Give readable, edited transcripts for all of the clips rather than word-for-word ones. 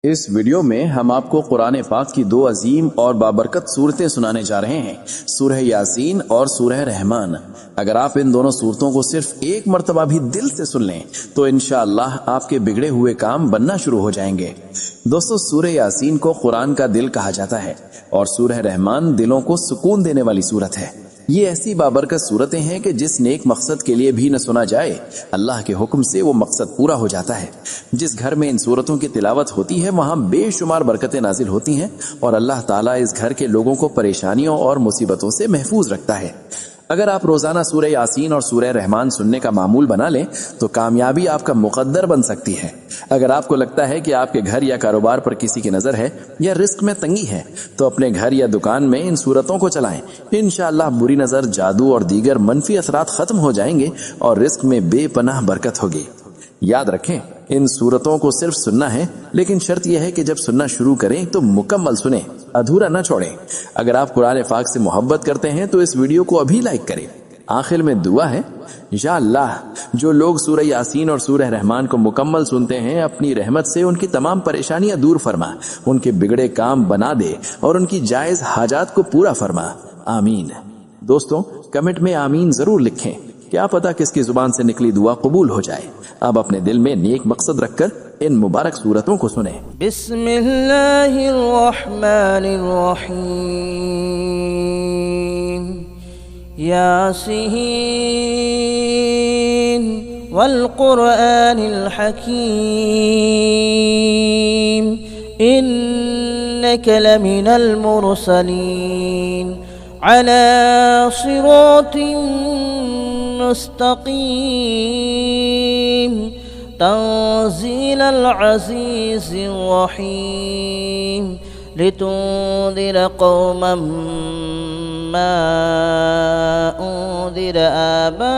इस वीडियो में हम आपको कुरान पाक की दो अजीम और बाबरकत सूरतें सुनाने जा रहे हैं, सूरह यासीन और सूरह रहमान। अगर आप इन दोनों सूरतों को सिर्फ एक मर्तबा भी दिल से सुन लें तो इंशाअल्लाह आपके बिगड़े हुए काम बनना शुरू हो जाएंगे। दोस्तों, सूरह यासीन को कुरान का दिल कहा जाता है और सूरह रहमान दिलों को सुकून देने वाली सूरत है। ये ऐसी बाबरकत सूरतें हैं कि जिस नेक मकसद के लिए भी न सुना जाए, अल्लाह के हुक्म से वो मकसद पूरा हो जाता है। जिस घर में इन सूरतों की तिलावत होती है वहां बेशुमार बरकतें नाजिल होती हैं और अल्लाह ताला इस घर के लोगों को परेशानियों और मुसीबतों से महफूज रखता है। अगर आप रोजाना सूरह यासीन और सूरह रहमान सुनने का मामूल बना लें तो कामयाबी आपका मुकद्दर बन सकती है। अगर आपको लगता है कि आपके घर या कारोबार पर किसी की नजर है या रिस्क में तंगी है तो अपने घर या दुकान में इन सूरतों को चलाएं। इंशाअल्लाह बुरी नजर, जादू और दीगर मनफी असरात खत्म हो जाएंगे और रिस्क में बेपनाह बरकत होगी। याद रखें, इन सूरतों को सिर्फ सुनना है, लेकिन शर्त यह है कि जब सुनना शुरू करें तो मुकम्मल सुने, अधूरा न छोड़ें। अगर आप कुरान पाक से मोहब्बत करते हैं तो इस वीडियो को अभी लाइक करें। आखिर में दुआ है, या अल्लाह, जो लोग सूरह यासीन और सूरह रहमान को मुकम्मल सुनते हैं, अपनी रहमत से उनकी तमाम परेशानियां दूर फरमा, उनके बिगड़े काम बना दे और उनकी जायज हाजात को पूरा फरमा। आमीन। दोस्तों, कमेंट में आमीन जरूर लिखें। क्या पता किसकी जुबान से निकली दुआ कबूल हो जाए। अब अपने दिल में नेक मकसद रखकर इन मुबारक सूरतों को सुने। बिस्मिल्लाहिर्रहमानिर्रहीम। यासीन वल कुरआनिल हकीम, इन्नका लमिनल मुरसलीन अला सिरातिन मुस्तकीम, तंज़ीलल अज़ीज़िर रहीम, लितुंज़िर कौमन मा उन्ज़िर आबाउहुम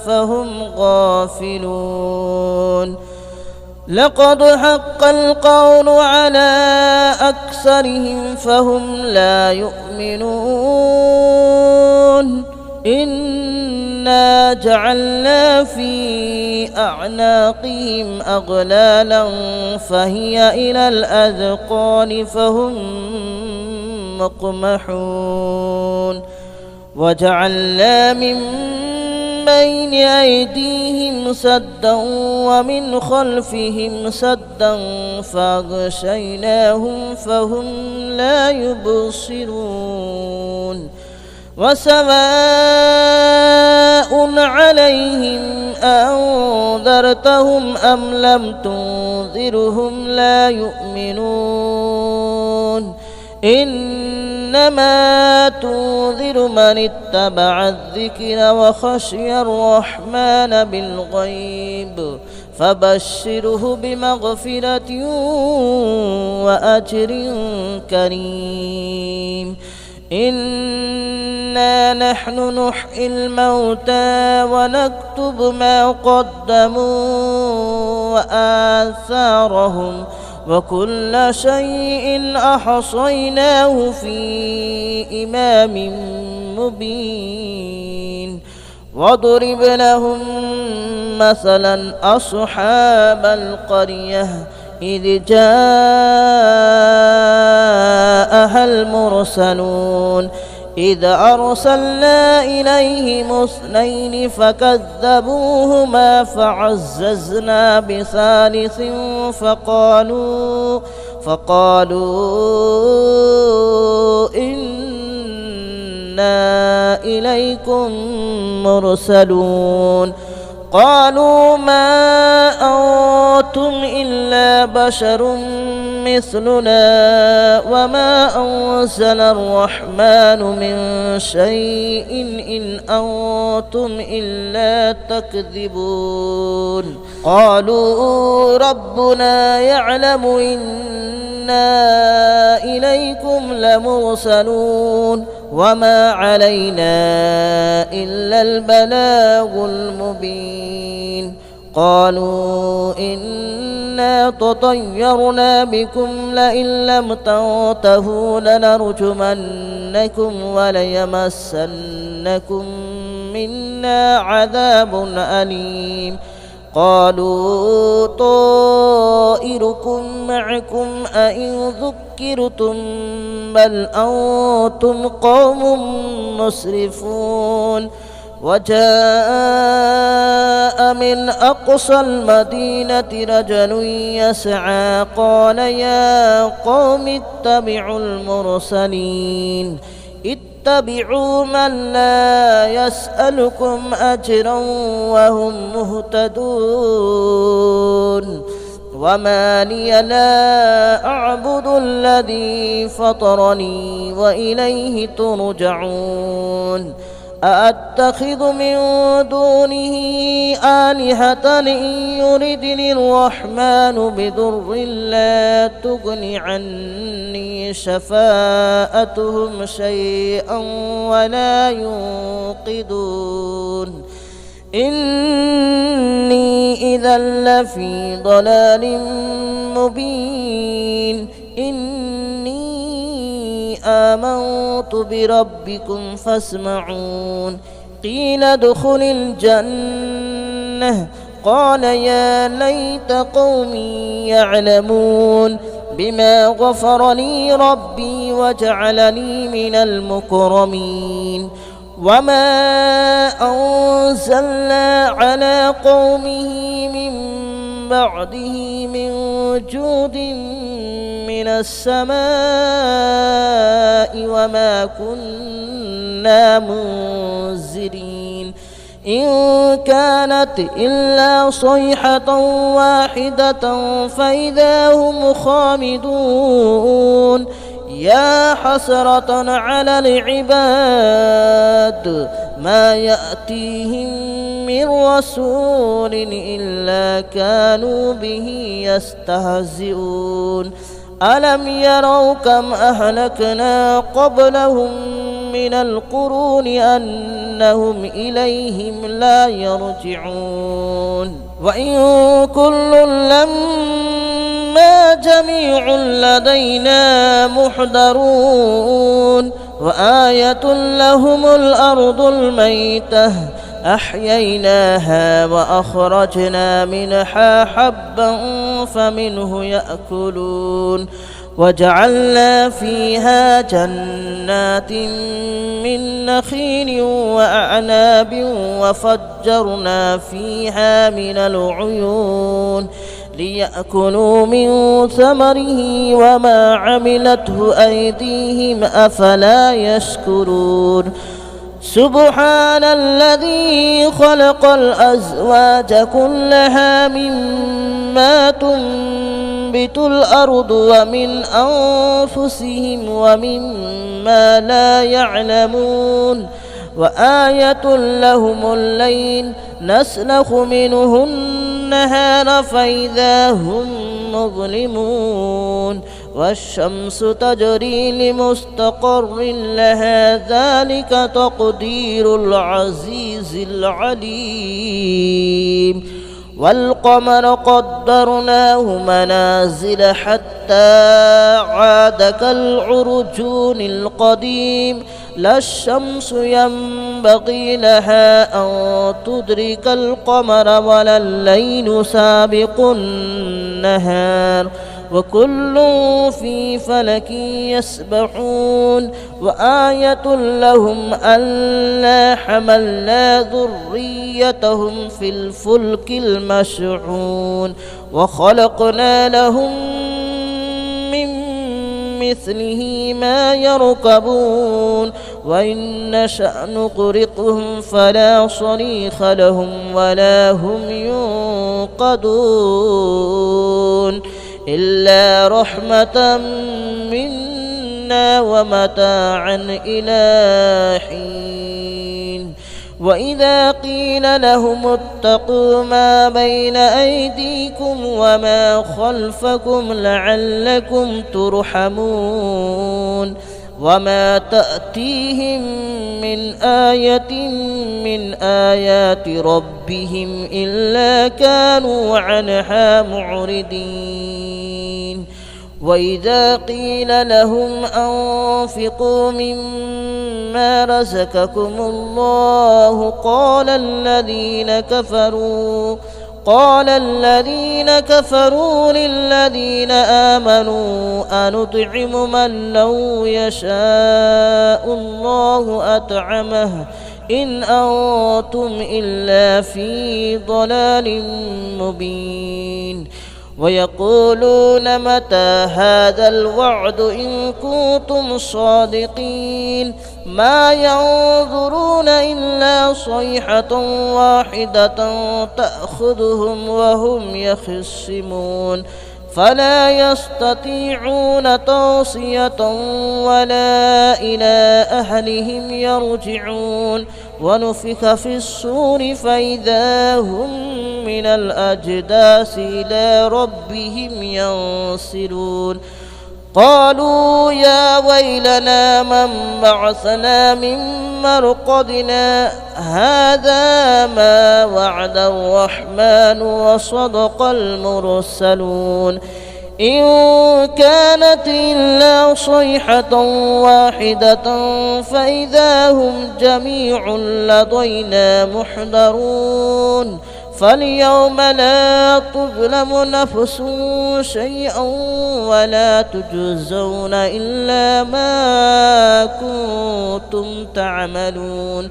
फहुम गाफिलून। लक़द हक़्क़ल क़ौलु अला अक्सरिहिम फहुम ला युमिनून। इन्ना जअलना फी अअनाक़िहिम अग़लालन फ़हिय इलल अज़क़ानि फ़हुम मुक़महून। वजअलना मिन बैन अयदीहिम सद्दन व मिन खल्फ़िहिम सद्दन फ़अग़शयनाहुम फ़हुम ला युबसिरून। वसवाउन अलैहिम अअंज़रतहुम अम लम तुंज़िरहुम ला युमिनून। इन्नमा तुंज़िरु मन इत्तबअ अज़्ज़िक्र व खशियर रहमान बिलग़ैब फबश्शिरहु बिमग़फ़िरतिन व अज्रिन करीम। इन्ना नहनु नुह्यिल मौता व नक्तुबु मा क़द्दमू व आसारहुम व कुल्ल शैइन अहसयनाहु फी इमामिन मुबीन। वदरिब लहुम मसलन अस्हाबल क़रियह इज़ जाअहल मुरसलून। إذ أرسلنا إليهم اثنين فكذبوهما فعززنا بثالث فقالوا إنا إليكم مرسلون. قالوا ما أنتم إلا بشر مثلنا وما أنزل الرحمن من شيء إن أنتم إلا تكذبون. قالوا ربنا يعلم إنا إليكم لمرسلون وما علينا إلا البلاغ المبين. قالوا إنا تطيرنا بكم لئن لم تنتهوا لنرجمنكم وليمسنكم منا عذاب أليم. قالوا طائركم معكم أئن ذكرتم بل أنتم قوم مسرفون وجاء من أقصى المدينة رجل يسعى قال يا قوم اتبعوا المرسلين اتبعوا من لا يسألكم أجرا وهم مهتدون وما لي لا أعبد الذي فطرني وإليه ترجعون أأتخذ من دونه آلهة إن يردني الرحمن بضر لا تغن عني شفاءتهم شيئا ولا ينقذون إني إذا لفي ضلال مبين إني آمنت بربكم فاسمعون قيل ادخل الجنة قال يا ليت قومي يعلمون بما غفر لي ربي وجعلني من المكرمين وما أنزلنا على قومه من بعده من جود من السماء وما كنا منزلين إن كانت إلا صيحة واحدة فإذا هم خامدون يا حسرة على العباد ما يأتيهم من رسول إلا كانوا به يستهزئون ألم يروا كم أهلكنا قبلهم من القرون أنهم إليهم لا يرجعون وإن كل لما جميع لدينا محضرون وآية لهم الأرض الميتة أحييناها وأخرجنا منها حبا فمنه يأكلون وجعلنا فيها جنات من نخيل وأعناب وفجرنا فيها من العيون ليأكلوا من ثمره وما عملته أيديهم أفلا يشكرون سبحان الذي خلق الأزواج كلها مما تنبت الأرض ومن أنفسهم ومما لا يعلمون وآية لهم الليل نسلخ منه النهار فإذا هم مظلمون والشمس تجري لمستقر لها ذلك تقدير العزيز العليم والقمر قدرناه منازل حتى عاد كالعرجون القديم لا الشمس ينبغي لها أن تدرك القمر ولا الليل سابق النهار وكل في فلك يسبحون وآية لهم ألا حملنا ذريتهم في الفلك المشحون وخلقنا لهم من مثله ما يركبون وإن نشأ نغرقهم فلا صريخ لهم ولا هم ينقذون إلا رحمة منا ومتاعا إلى حين وإذا قيل لهم اتقوا ما بين أيديكم وما خلفكم لعلكم ترحمون وما تأتيهم من آية من آيات ربهم إلا كانوا عنها معرضين وإذا قيل لهم أنفقوا مما رزقكم الله قال الذين كفروا للذين آمنوا أنطعم من لو يشاء الله أطعمه إن أنتم إلا في ضلال مبين ويقولون متى هذا الوعد إن كنتم صادقين ما ينظرون إلا صيحة واحدة تأخذهم وهم يخصمون فلا يستطيعون توصية ولا إلى أهلهم يرجعون ونفخ في الصور فإذا هم من الأجداث إلى ربهم ينسلون قالوا يا ويلنا من بعثنا من مرقدنا هذا ما وعد الرحمن وصدق المرسلون إن كانت إلا صيحة واحدة فإذا هم جميع لدينا محضرون فاليوم لا تظلم نفس شيئا ولا تجزون إلا ما كنتم تعملون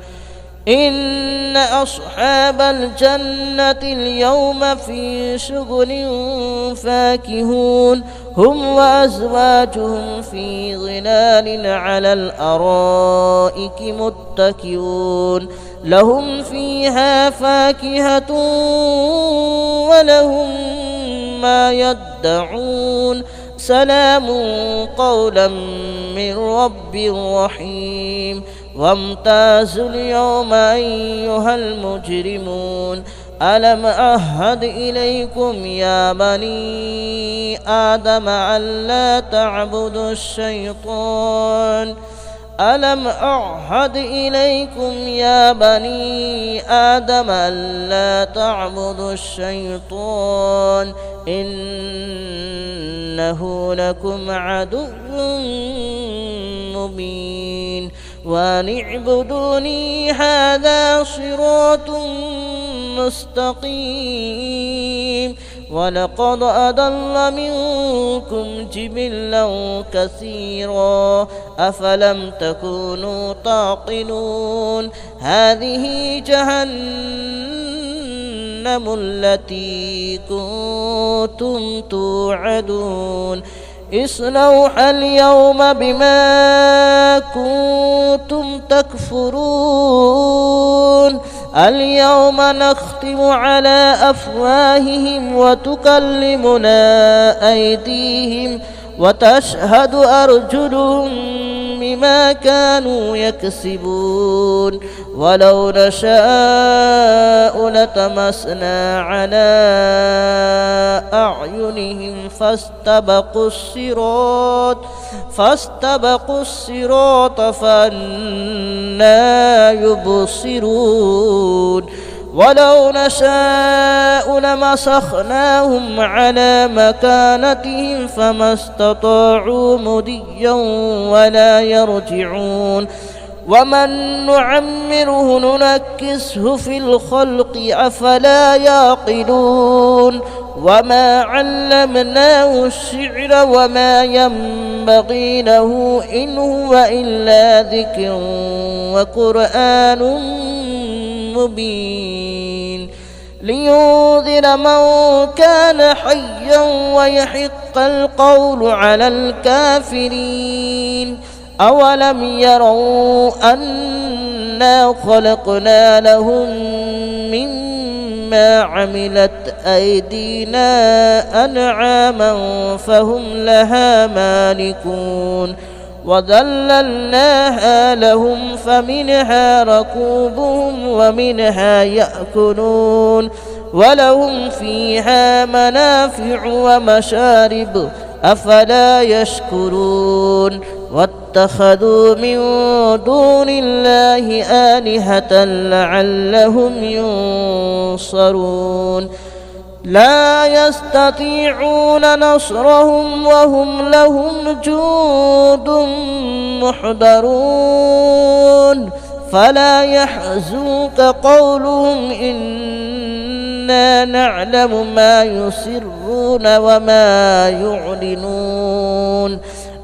إن أصحاب الجنة اليوم في شغل فاكهون هم وأزواجهم في ظلال على الأرائك متكئون لهم فيها فاكهة ولهم ما يدعون سلام قولا من رب رحيم وامتازوا اليوم أيها المجرمون ألم أعهد إليكم يا بني آدم ألا تعبدوا الشيطان ألم أعهد إليكم يا بني آدم ألا تعبدوا الشيطان إنه لكم عدو مبين وأن اعبدوني هذا صراط مستقيم ولقد أضل منكم جبلا كثيرا أفلم تكونوا تعقلون هذه جهنم التي كنتم توعدون اصلوها اليوم بما كنتم تكفرون اليوم نختم على أفواههم وتكلمنا أيديهم وتشهد أرجلهم بما كانوا يكسبون ولو نشاء لطمسنا على أعينهم فاستبقوا الصراط فأنى يبصرون ولو نشاء لمسخناهم على مكانتهم فما استطاعوا مضيا ولا يرجعون ومن نعمره ننكسه في الخلق أفلا يعقلون وما علمناه الشعر وما ينبغي له إن هو إلا ذكر وقرآن مبين لينذر من كان حيا ويحق القول على الكافرين أولم يروا أنا خلقنا لهم مما عملت أيدينا أنعاما فهم لها مالكون وذللناها لهم فمنها ركوبهم ومنها يأكلون ولهم فيها منافع ومشارب أفلا يشكرون واتخذوا من دون الله آلهة لعلهم ينصرون لا يستطيعون نصرهم وهم لهم جند محضرون فلا يحزنك قولهم إن إنا نعلم ما يسرون وما يعلنون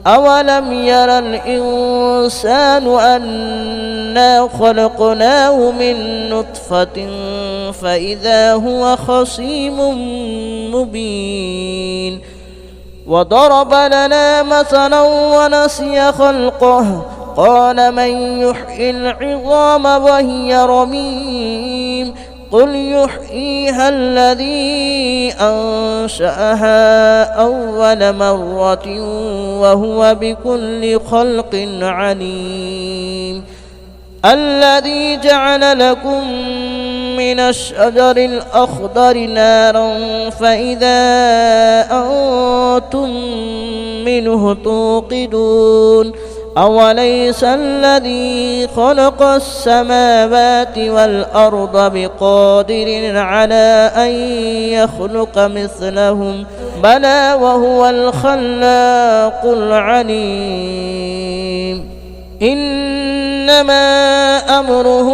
أولم ير الإنسان أنا خلقناه من نطفة فإذا هو خصيم مبين وضرب لنا مثلا ونسي خلقه قال من يحيي العظام وهي رميم قل يحييها الذي أنشأها أول مرة وهو بكل خلق عليم الذي جعل لكم من الشجر الأخضر نارا فإذا أنتم منه توقدون أوليس الذي خلق السماوات والأرض بقادر على أن يخلق مثلهم بلى وهو الخلاق العليم إنما أمره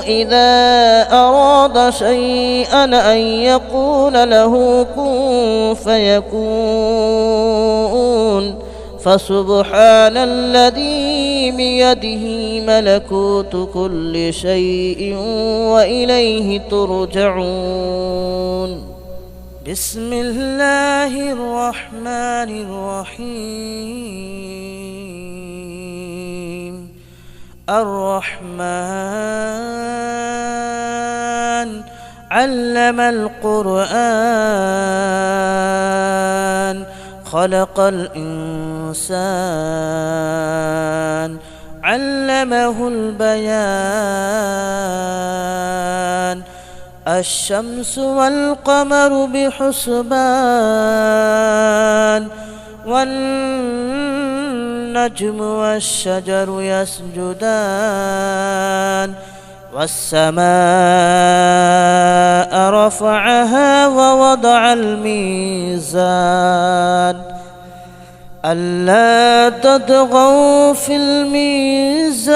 إذا أراد شيئا أن يقول له كن فيكون فسبحان الذي بيده ملكوت كل شيء وإليه ترجعون بسم الله الرحمن الرحيم الرحمن علم القرآن خلق الإنسان علمه البيان الشمس والقمر بحسبان والنجم والشجر يسجدان والسماء رفعها ووضع الميزان ألا تطغوا في الميزان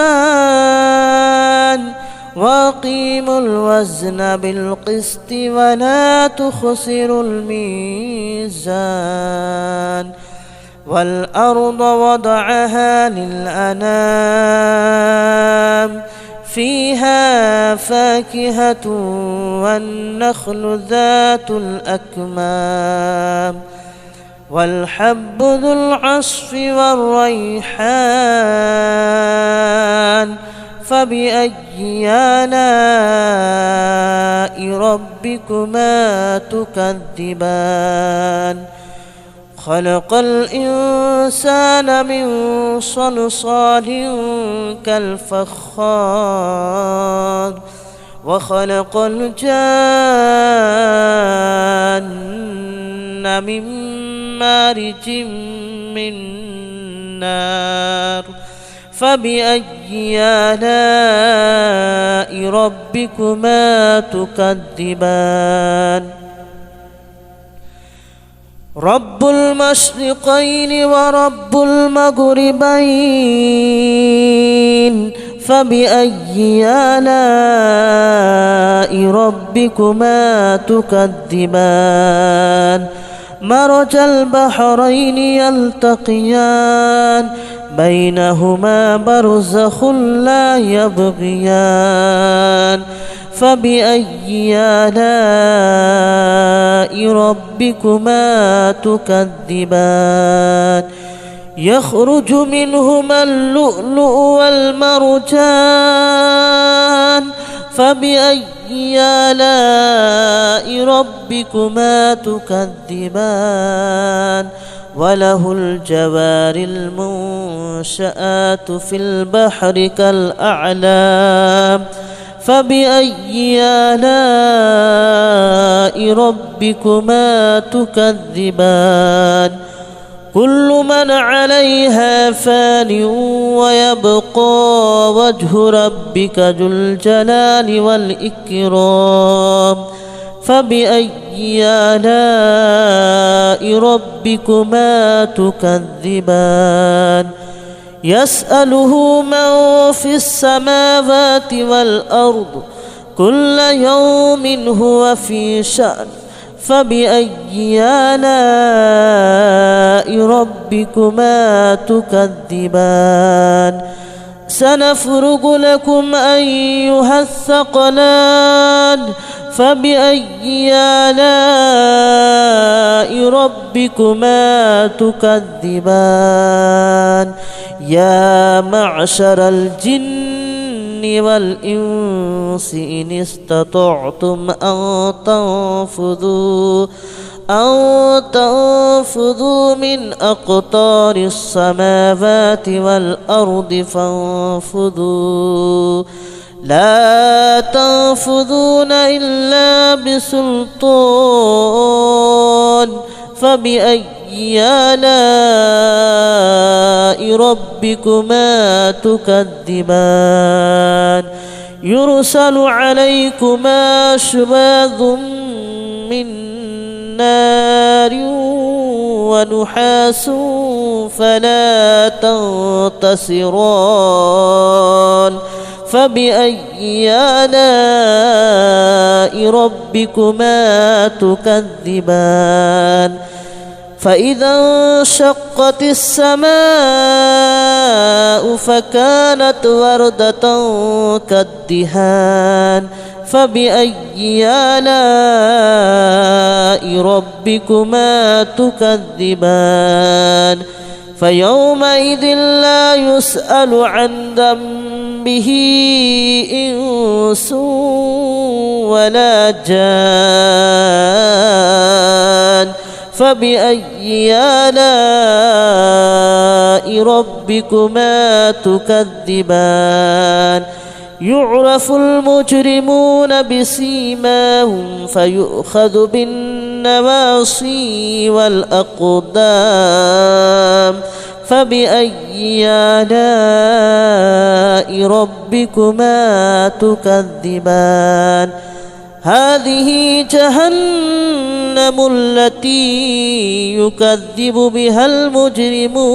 وأقيموا الوزن بالقسط ولا تخسروا الميزان والأرض وضعها للأنام فيها فاكهة والنخل ذات الأكمام والحب ذو العصف والريحان فبأي آلاء ربكما تكذبان خلق الإنسان من صلصال كالفخار وخلق الجان من مارج من نار فبأي آلاء ربكما تكذبان رب المشرقين ورب المغربين فبأي آلاء ربكما تكذبان مرج البحرين يلتقيان بينهما برزخ لا يبغيان فبأي آلاء ربكما تكذبان يخرج منهما اللؤلؤ والمرجان فبأي آلاء ربكما تكذبان وله الجوار المنشآت في البحر كالأعلام فبأي آلاء ربكما تكذبان كل من عليها فان ويبقى وجه ربك ذو الجلال والإكرام فبأي آلاء ربكما تكذبان يسأله من في السماوات والأرض كل يوم هو في شأن فبأي آلاء ربكما تكذبان سنفرغ لكم أيها الثقلان فبأي آلاء ربكما تكذبان يا معشر الجن والإنس إن استطعتم أن تنفذوا من أقطار السماوات والأرض فانفذوا لا تنفذون إلا بسلطان فبأي آلاء ربكما تكذبان يرسل عليكما شواظ من نار ونحاس فلا تنتصران فبأي آلاء ربكما تكذبان فإذا انشقت السماء فكانت وردة كالدهان فبأي آلاء ربكما تكذبان فيومئذ لا يسأل عن ذنبه إنس ولا جان فبأي آلاء ربكما تكذبان يعرف المجرمون بسيماهم فيؤخذ بالنواصي والأقدام فبأي آلاء ربكما تكذبان هذه جهنم التي يكذب بها المجرمون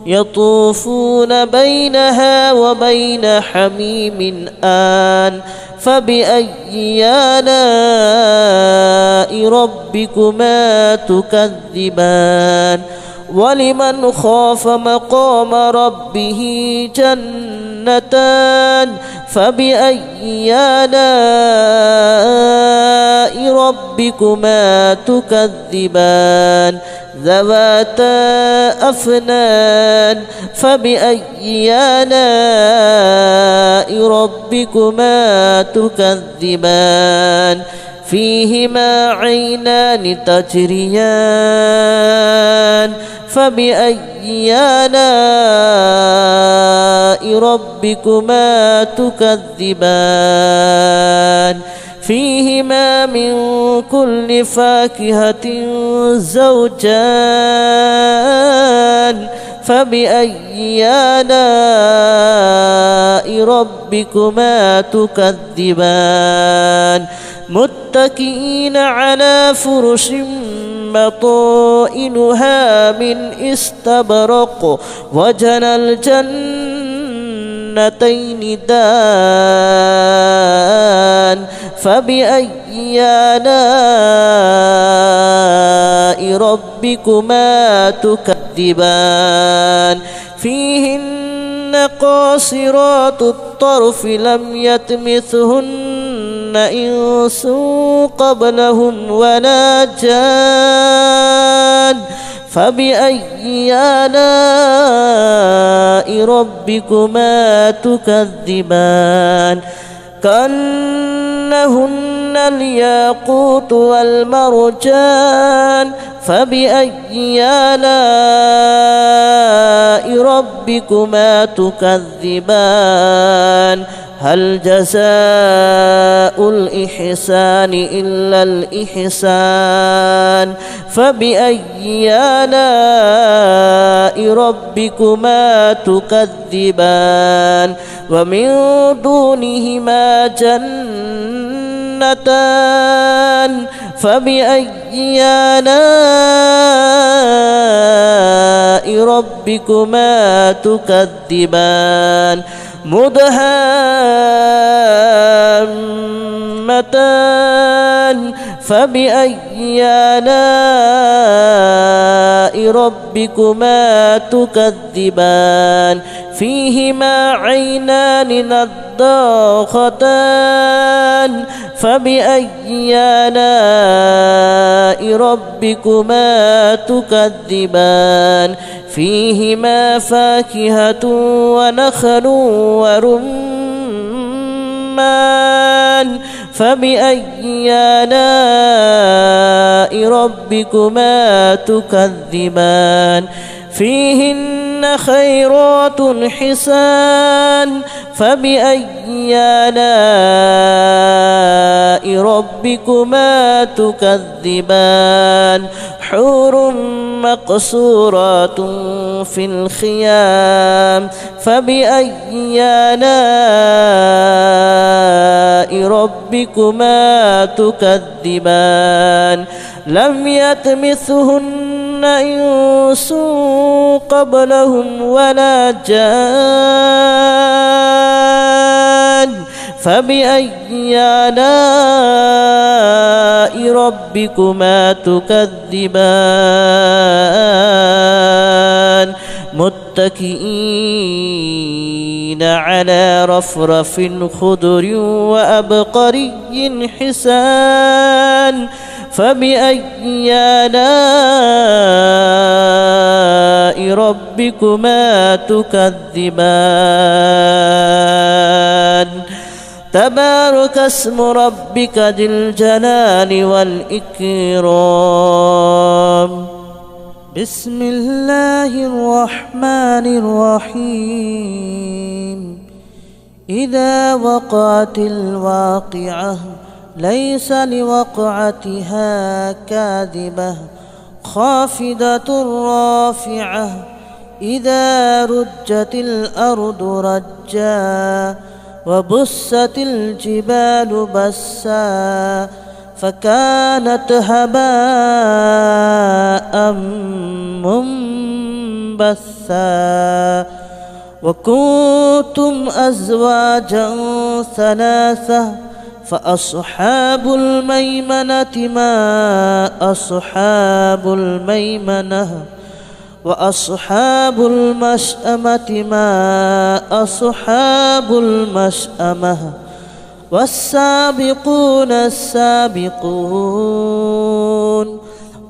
يطوفون بينها وبين حميم آن فبأي آلاء ربكما تكذبان ولمن خاف مقام ربه جنتان فبأي آلاء ربكما تكذبان ذواتا أفنان فبأي آلاء ربكما تكذبان فيهما عينان تجريان فبأي آلاء ربكما تكذبان فيهما من كل فاكهة زوجان فبأي آلاء ربكما تكذبان متكئين على فرش بطائنها من استبرق وجنى الجنتين دان فبأي آلاء ربكما تكذبان فيهن قاصرات الطرف لم يطمثهن إنس قبلهم ولا جان فبأي آلاء ربكما تكذبان كأنهن الياقوت والمرجان فبأي آلاء ربكما تكذبان هل جزاء الإحسان إلا الإحسان فبأي آلاء ربكما تكذبان ومن دونهما جنتان فبأي آلاء ربكما تكذبان مدهامتان فبأي آلاء ربكما تكذبان فيهما عينان نضاختان فبأي آلاء ربكما تكذبان فيهما فاكهة ونخل ورمان فبأي آلاء ربكما تكذبان فيهن خيرات حسان فبأي آلاء ربكما تكذبان حور مقصورات في الخيام فبأي آلاء ربكما تكذبان لم يطمثهن إنس قبلهم ولا جان فبأي آلاء ربكما تكذبان متكئين على رفرف خضر وأبقري حسان فبأي آلاء ربكما تكذبان تبارك اسم ربك ذي الجلال والإكرام بسم الله الرحمن الرحيم إذا وقعت الواقعة ليس لوقعتها كاذبة خافضة رافعة إذا رجت الأرض رجا وبست الجبال بسا فكانت هباء منبثا وكنتم أزواجا ثلاثة فأصحاب الميمنة ما أصحاب الميمنة وأصحاب المشأمة ما أصحاب المشأمة والسابقون السابقون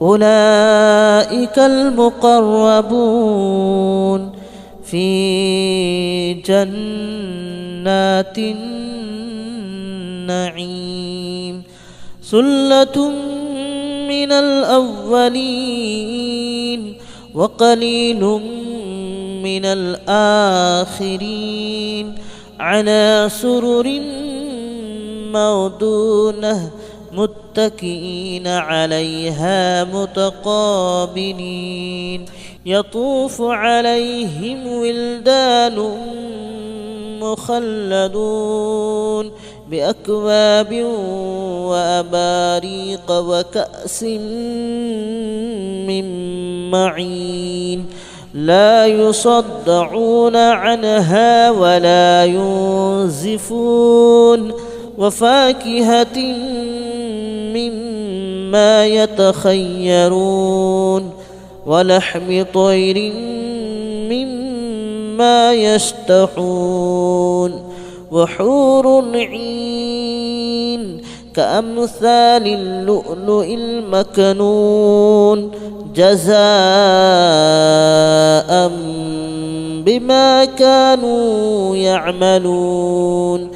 أولئك المقربون في جنات النعيم ثلة من الأولين وقليل من الآخرين على سرر موضونة متكئين عليها متقابلين يطوف عليهم ولدان مخلدون بأكواب وأباريق وكأس من معين لا يصدعون عنها ولا ينزفون وفاكهة مما يتخيرون ولحم طير مما يشتهون وحور عين كأمثال اللؤلؤ المكنون جزاء بما كانوا يعملون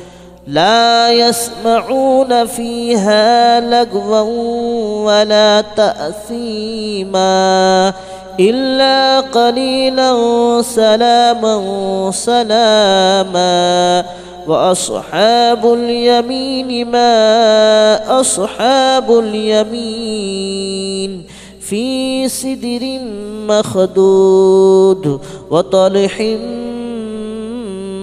لا يسمعون فيها لغوا ولا تأثيما إلا قليلا سلاما سلاما وأصحاب اليمين ما أصحاب اليمين في سدر مخدود وطلح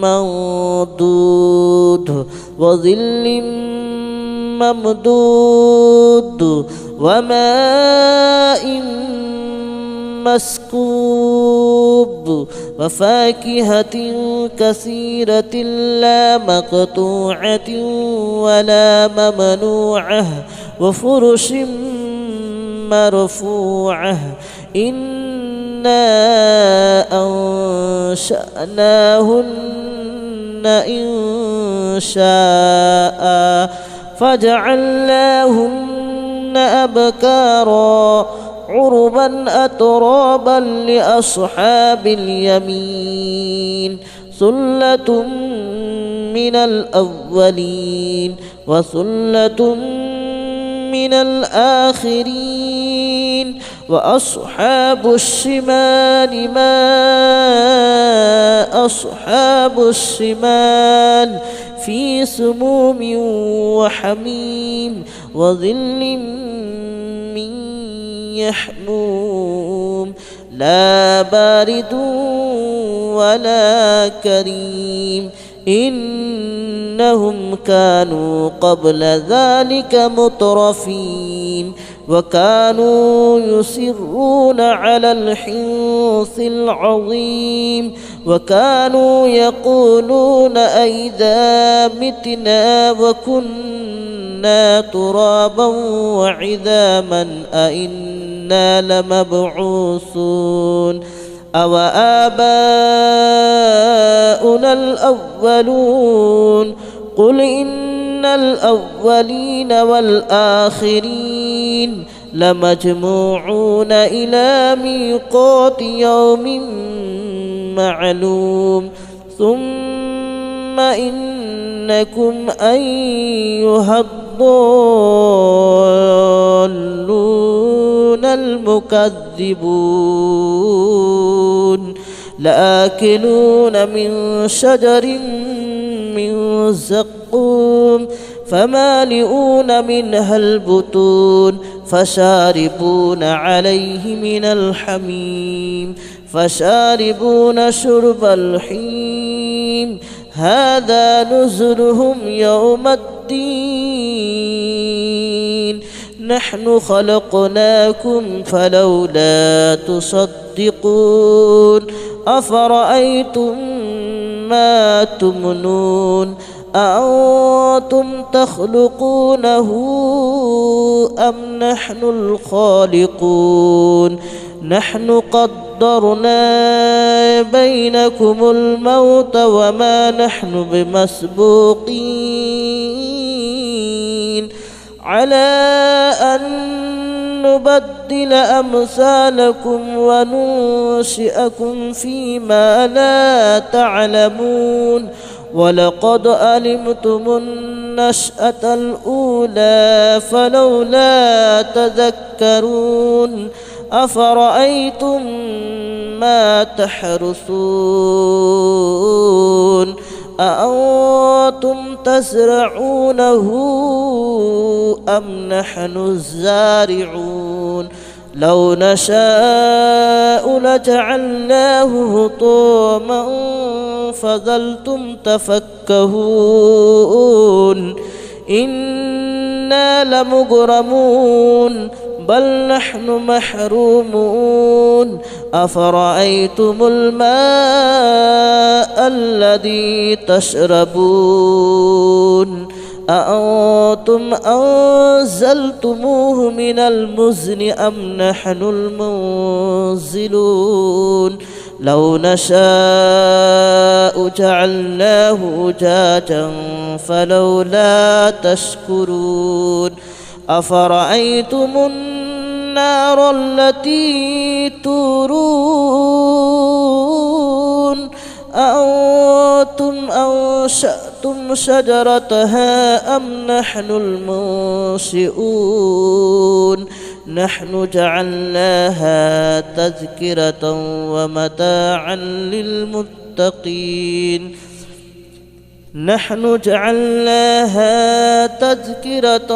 منضود وظل ممدود وماء مسكوب مكذوب وفاكهة كثيرة لا مقطوعة ولا ممنوعة وفرش مرفوعة إنا أنشأناهن إن شاء فجعلناهن أبكارا عربا أترابا لأصحاب اليمين ثلة من الأولين وثلة من الآخرين وأصحاب الشمال ما أصحاب الشمال في سموم وحميم وظل من يحموم لا بارد ولا كريم إنهم كانوا قبل ذلك مترفين وكانوا يصرون على الحنث العظيم وكانوا يقولون أئذا متنا وكنا ترابا وعظاما أئنا لمبعوثون أو آباؤنا الأولون قل إن الأولين والآخرين لمجموعون إلى ميقات يوم معلوم ثم إنكم أيها الضالون المكذبون لآكلون من شجر من زقوم فمالئون منها البطون فشاربون عليه من الحميم فشاربون شرب الحميم هذا نزلهم يوم الدين نحن خلقناكم فلولا تصدقون أفرأيتم ما تمنون أأنتم تخلقونه أم نحن الخالقون نحن قدرنا بينكم الموت وما نحن بمسبوقين على أن نبدل أمثالكم وننشئكم فيما لا تعلمون ولقد علمتم النشأة الأولى فلولا تذكرون أفرأيتم ما تحرثون أأنتم تزرعونه أم نحن الزارعون لو نشاء لجعلناه هطاما فظلتم تفكهون إنا لمغرمون بل نحن محرومون أفرأيتم الماء الذي تشربون أأنتم أنزلتموه من المزن أم نحن المنزلون لو نشاء جعلناه أجاجا فلولا تشكرون أفرأيتم النار التي تورون أأنتم أنشأتم شجرتها أم نحن المنشئون نحن جعلناها تذكرة ومتاعا للمتقين نحن جعلناها تذكرة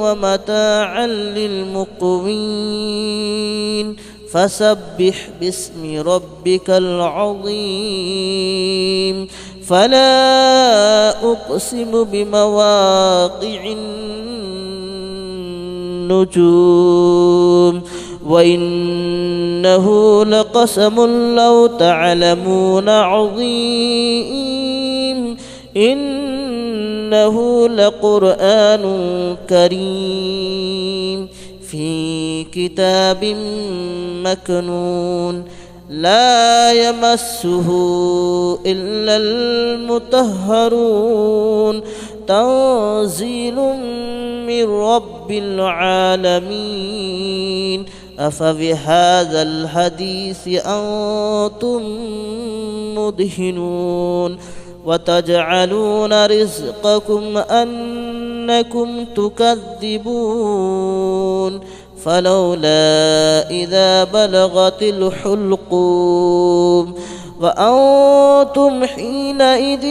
ومتاعا للمقوين فسبح باسم ربك العظيم فلا أقسم بمواقع النجوم وإنه لقسم لو تعلمون عظيم إنه لقرآن كريم في كتاب مكنون لا يمسه إلا المطهرون تنزيل من رب العالمين أفبهذا الحديث أنتم مدهنون وتجعلون رزقكم أنكم تكذبون فلولا إذا بلغت الحلقوم وأنتم حينئذ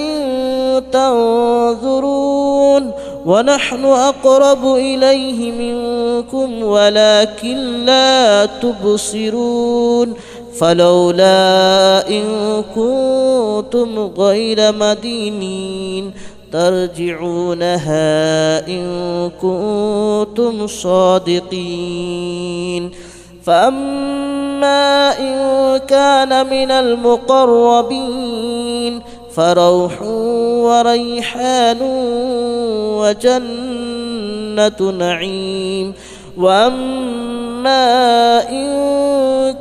تنظرون ونحن أقرب إليه منكم ولكن لا تبصرون فلولا إن كنتم غير مدينين ترجعونها إن كنتم صادقين فأما إن كان من المقربين فروح وريحان وجنة نعيم وأما إن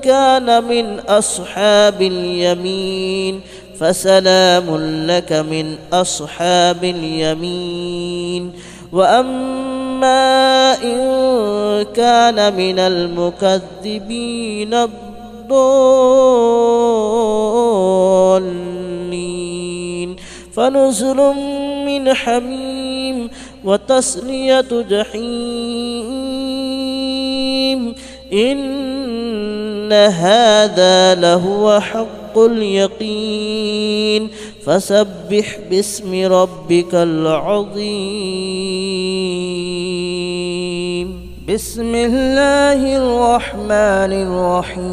كان من أصحاب اليمين فسلام لك من أصحاب اليمين وأما إن كان من المكذبين الضالين فنزل من حميم وتصلية جحيم إن هذا لهو حق اليقين فسبح باسم ربك العظيم بسم الله الرحمن الرحيم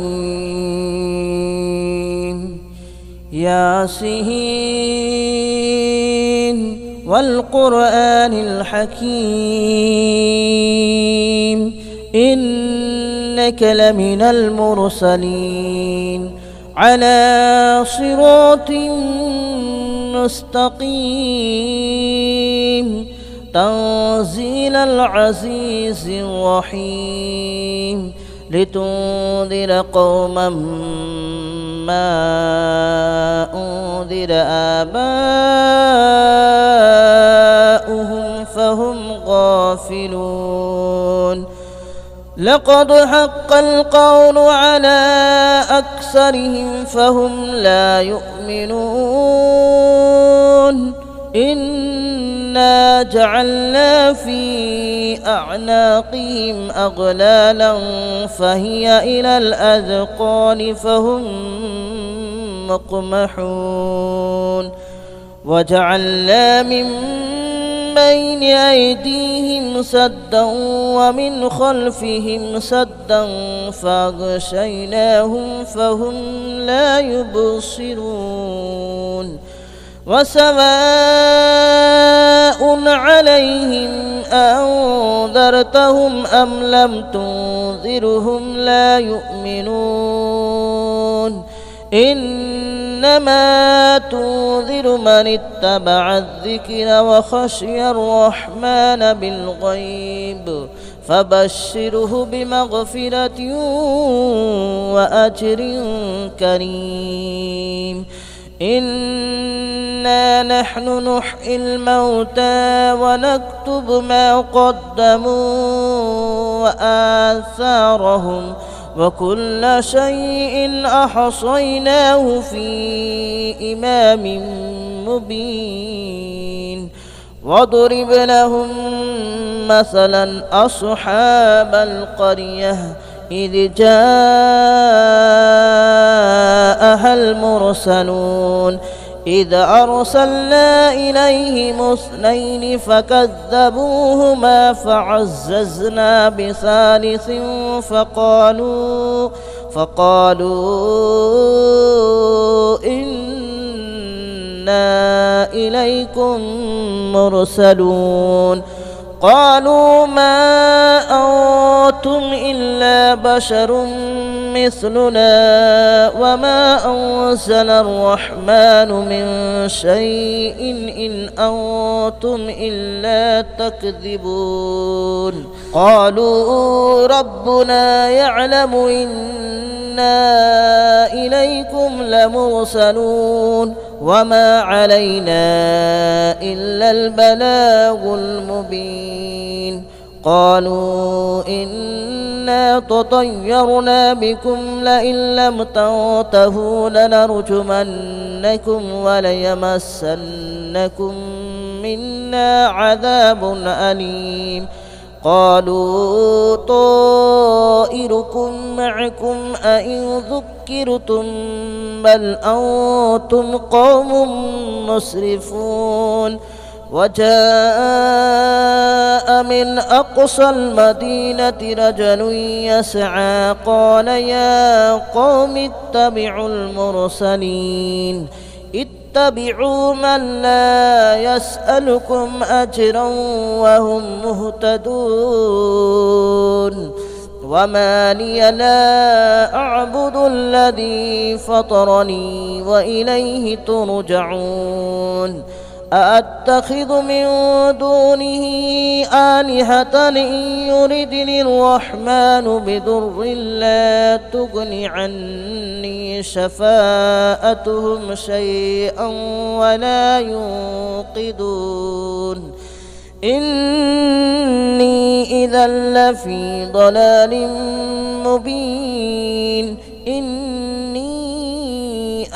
ياسين والقرآن الحكيم إنك لمن المرسلين على صراط مستقيم تنزيل العزيز الرحيم لتنذر قوما ما أنذر آباؤهم فهم غافلون لقد حق القول على أكثرهم فهم لا يؤمنون إنا جعلنا في أعناقهم أغلالا فهي إلى الأذقان فهم مقمحون وجعلنا من بين أيديهم سدا ومن خلفهم سدا فأغشيناهم فهم لا يبصرون وسواء عليهم أنذرتهم أم لم تنذرهم لا يؤمنون إنما تنذر من اتبع الذكر وخشي الرحمن بالغيب فبشره بمغفرة وأجر كريم إنا نحن نحيي الموتى ونكتب ما قدموا وآثارهم وكل شيء أحصيناه في إمام مبين واضرب لهم مثلا أصحاب القرية إذ جاءها المرسلون إذ أرسلنا إليهم اثنين فكذبوهما فعززنا بثالث فقالوا إنا إليكم مرسلون قالوا ما أنتم إلا بشر مثلنا وما أنزل الرحمن من شيء إن أنتم إلا تكذبون قالوا ربنا يعلم إنا إليكم لمرسلون وما علينا إلا البلاغ المبين قالوا إنا تطيرنا بكم لئن لم تنتهوا لنرجمنكم وليمسنكم منا عذاب أليم قالوا طائركم معكم أئن ذكرتم بل أنتم قوم مسرفون وجاء من أقصى المدينة رجل يسعى قال يا قوم اتبعوا المرسلين اتبعوا من لا يسألكم أجرا وهم مهتدون وما لي لا أعبد الذي فطرني وإليه ترجعون أأتخذ من دونه آلهة إن يردني الرحمن بضر لا تغن عني شفاءتهم شيئا ولا ينقذون إني إذا لفي ضلال مبين إني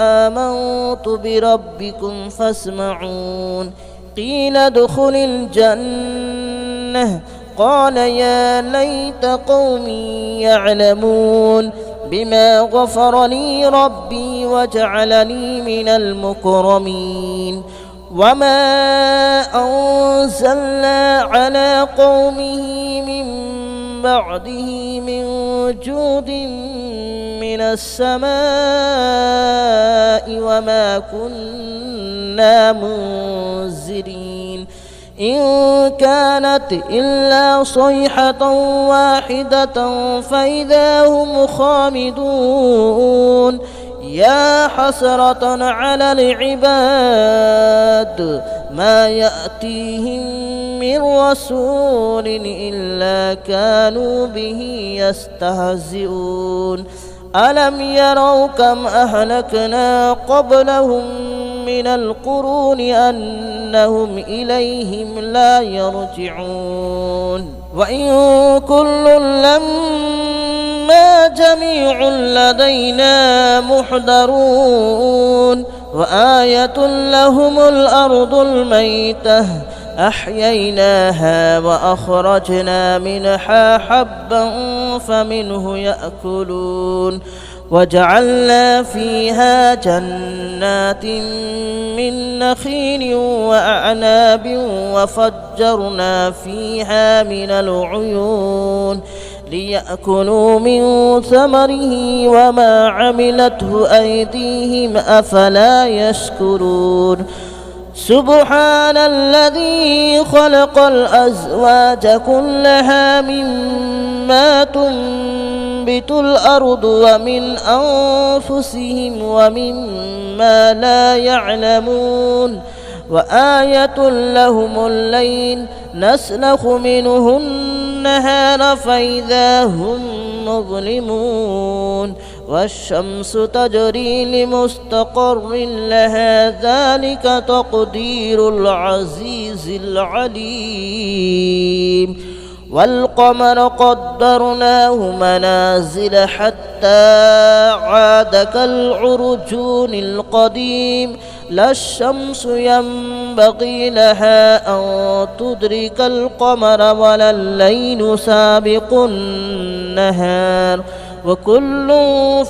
آمنت بربكم فاسمعون قيل ادخل الجنة قال يا ليت قومي يعلمون بما غفر لي ربي وجعلني من المكرمين وما أنزلنا على قومه من بعده من جود من السماء وما كنا منزلين إن كانت إلا صيحة واحدة فإذا هم خامدون يا حسرة على العباد ما يأتيهم من رسول إلا كانوا به يستهزئون ألم يروا كم أهلكنا قبلهم من القرون أنهم إليهم لا يرجعون وإن كل لما جميع لدينا محضرون وآية لهم الأرض الميتة أحييناها وأخرجنا منها حبا فمنه يأكلون وجعلنا فيها جنات من نخيل وأعناب وفجرنا فيها من العيون ليأكلوا من ثمره وما عملته أيديهم أفلا يشكرون سبحان الذي خلق الأزواج كلها مما تنبت الأرض ومن أنفسهم ومما لا يعلمون وآية لهم الليل نسلخ منه النهار فإذا هم مظلمون والشمس تجري لمستقر لها ذلك تقدير العزيز العليم والقمر قدرناه منازل حتى عاد كالعرجون القديم لا الشمس ينبغي لها أن تدرك القمر ولا الليل سابق النهار وكل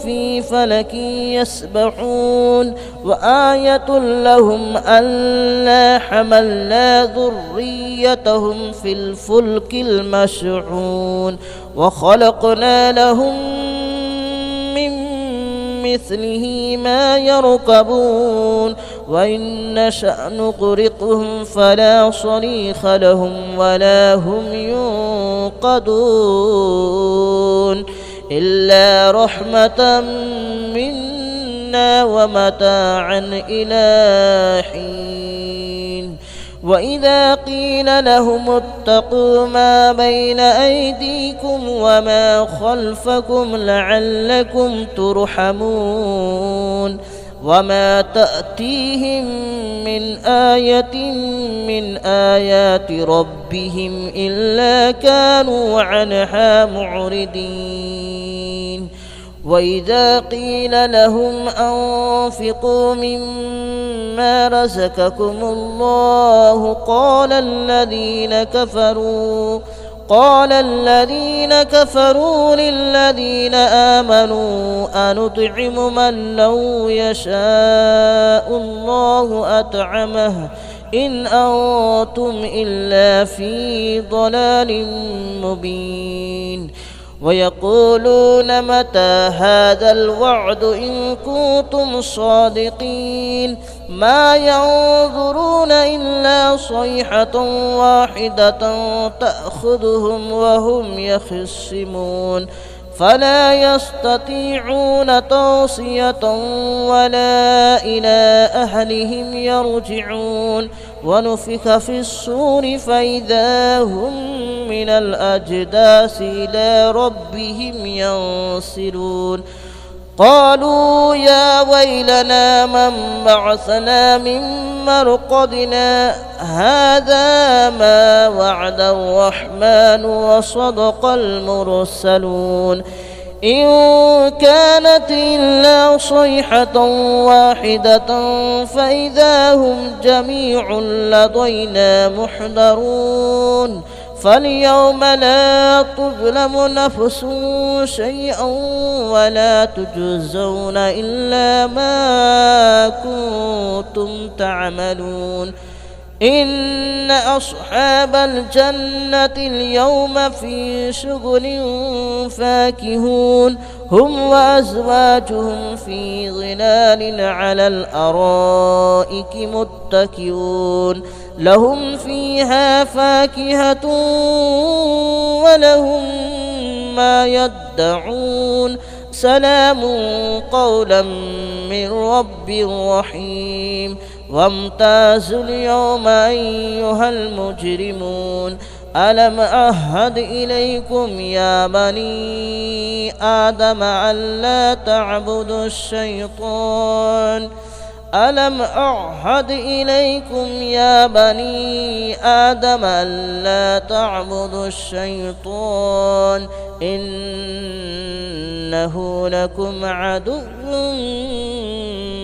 في فلك يسبحون وآية لهم ألا حملنا ذريتهم في الفلك المشحون وخلقنا لهم من مثله ما يركبون وإن نشأ نغرقهم فلا صريخ لهم ولا هم ينقذون إلا رحمة منا ومتاعا إلى حين وإذا قيل لهم اتقوا ما بين أيديكم وما خلفكم لعلكم ترحمون وما تأتيهم من آية من آيات ربهم إلا كانوا عنها معرضين وإذا قيل لهم أنفقوا مما رزقكم الله قال الذين كفروا للذين آمنوا أنطعم من لو يشاء الله أطعمه إن أنتم إلا في ضلال مبين ويقولون متى هذا الوعد إن كنتم صادقين ما ينظرون إلا صيحة واحدة تأخذهم وهم يخصمون فلا يستطيعون توصية ولا إلى أهلهم يرجعون ونفخ في الصور فإذا هم من الأجداث إلى ربهم ينسلون قالوا يا ويلنا من بعثنا من مرقدنا هذا ما وعد الرحمن وصدق المرسلون إن كانت إلا صيحة واحدة فإذا هم جميع لدينا محضرون فاليوم لا تظلم نفس شيئا ولا تجزون إلا ما كنتم تعملون إن أصحاب الجنة اليوم في شغل فاكهون هم وأزواجهم في ظلال على الأرائك متكئون لهم فيها فاكهة ولهم ما يدعون سلام قولا من رب رحيم وامتازوا اليوم أيها المجرمون ألم أعهد إليكم يا بني آدم ألا تعبدوا الشيطان ألم أعهد إليكم يا بني آدم ألا تعبدوا الشيطان إنه لكم عدو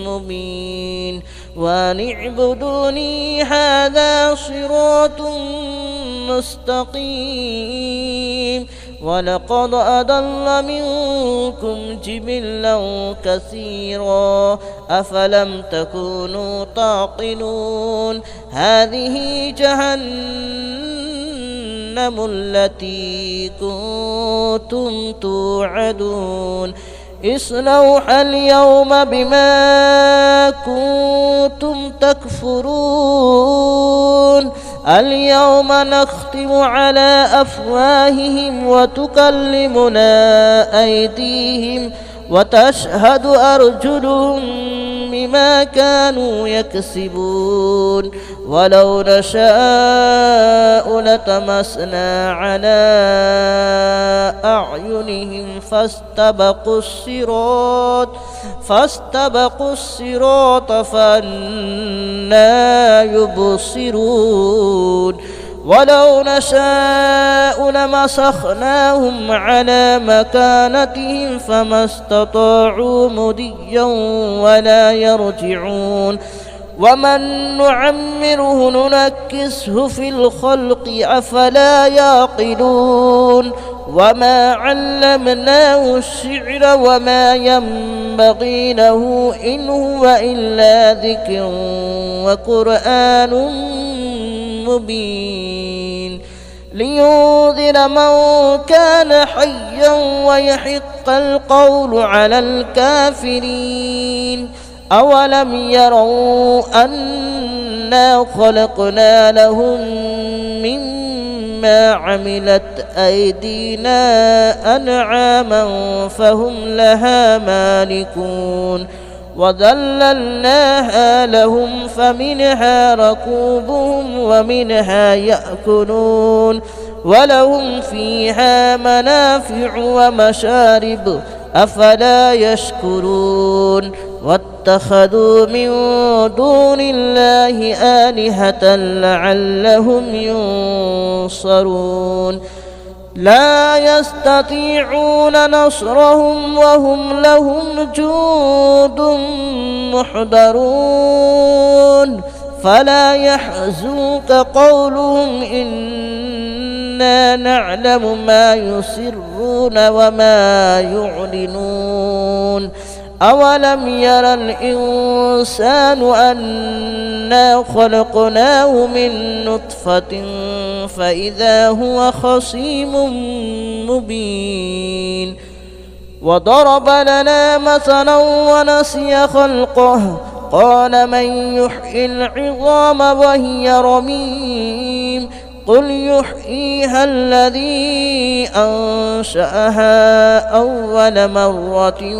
مبين وأن اعبدوني هذا صراط مستقيم ولقد أضل منكم جبلا كثيرا أفلم تكونوا تعقلون هذه جهنم التي كنتم توعدون اصلوها اليوم بما كنتم تكفرون اليوم نختم على أفواههم وتكلمنا أيديهم وتشهد أرجلهم بما كانوا يكسبون ولو نشاء لطمسنا على أعينهم فاستبقوا الصراط فأنى يبصرون ولو نشاء لمسخناهم على مكانتهم فما استطاعوا مضيا ولا يرجعون ومن نعمره ننكسه في الخلق أفلا يعقلون وما علمناه الشعر وما ينبغي له إن هو إلا ذكر وقرآن مبين لينذر من كان حيا ويحق القول على الكافرين أولم يروا أنا خلقنا لهم مما عملت أيدينا أنعاما فهم لها مالكون وذللناها لهم فمنها ركوبهم ومنها يأكلون ولهم فيها منافع ومشارب أفلا يشكرون واتخذوا من دون الله آلهة لعلهم ينصرون لا يستطيعون نصرهم وهم لهم جند محضرون فلا يحزنك قولهم إنا نعلم ما يسرون وما يعلنون أولم يرى الإنسان أنا خلقناه من نطفة فإذا هو خصيم مبين وضرب لنا مثلا ونسي خلقه قال من يحيي العظام وهي رميم قل يحييها الذي أنشأها أول مرة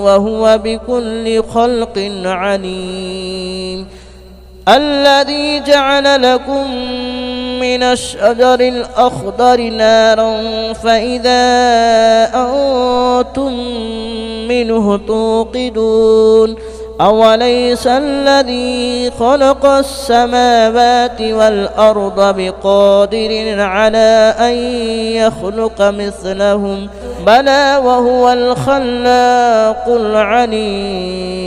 وهو بكل خلق عليم الذي جعل لكم من الشجر الأخضر نارا فإذا أنتم منه توقدون أوليس الذي خلق السماوات والأرض بقادر على أن يخلق مثلهم بلى وهو الخلاق العليم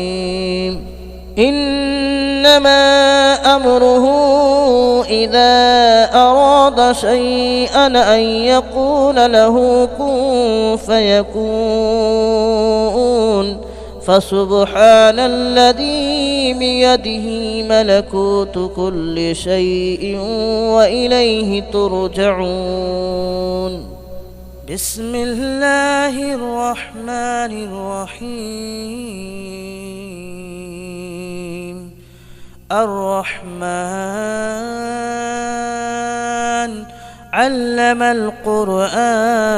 إنما أمره إذا أراد شيئا أن يقول له كن فيكون فسبحان الذي بيده ملكوت كل شيء وإليه ترجعون بسم الله الرحمن الرحيم الرحمن علم القرآن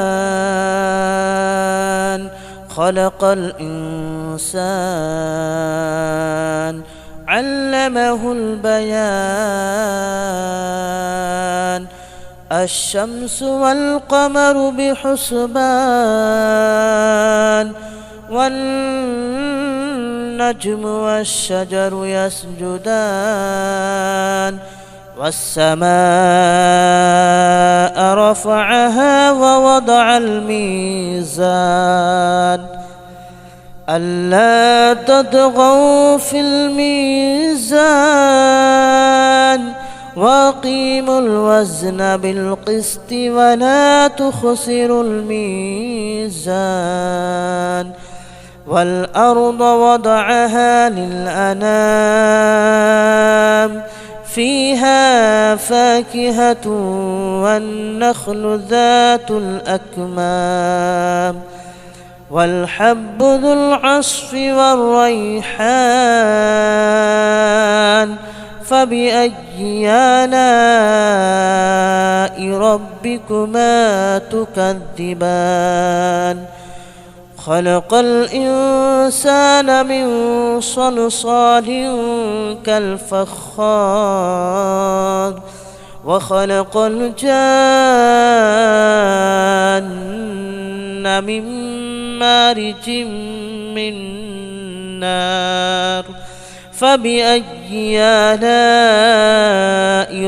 خلق الإنسان علمه البيان الشمس والقمر بحسبان والنجم والشجر يسجدان والسماء رفعها ووضع الميزان ألا تطغوا في الميزان وأقيموا الوزن بالقسط ولا تخسروا الميزان والأرض وضعها للأنام فيها فاكهة والنخل ذات الأكمام والحب ذو العصف والريحان فبأي آلاء ربكما تكذبان خلق الإنسان من صلصال كالفخار وخلق الجان من مارج من نار فبأي آلاء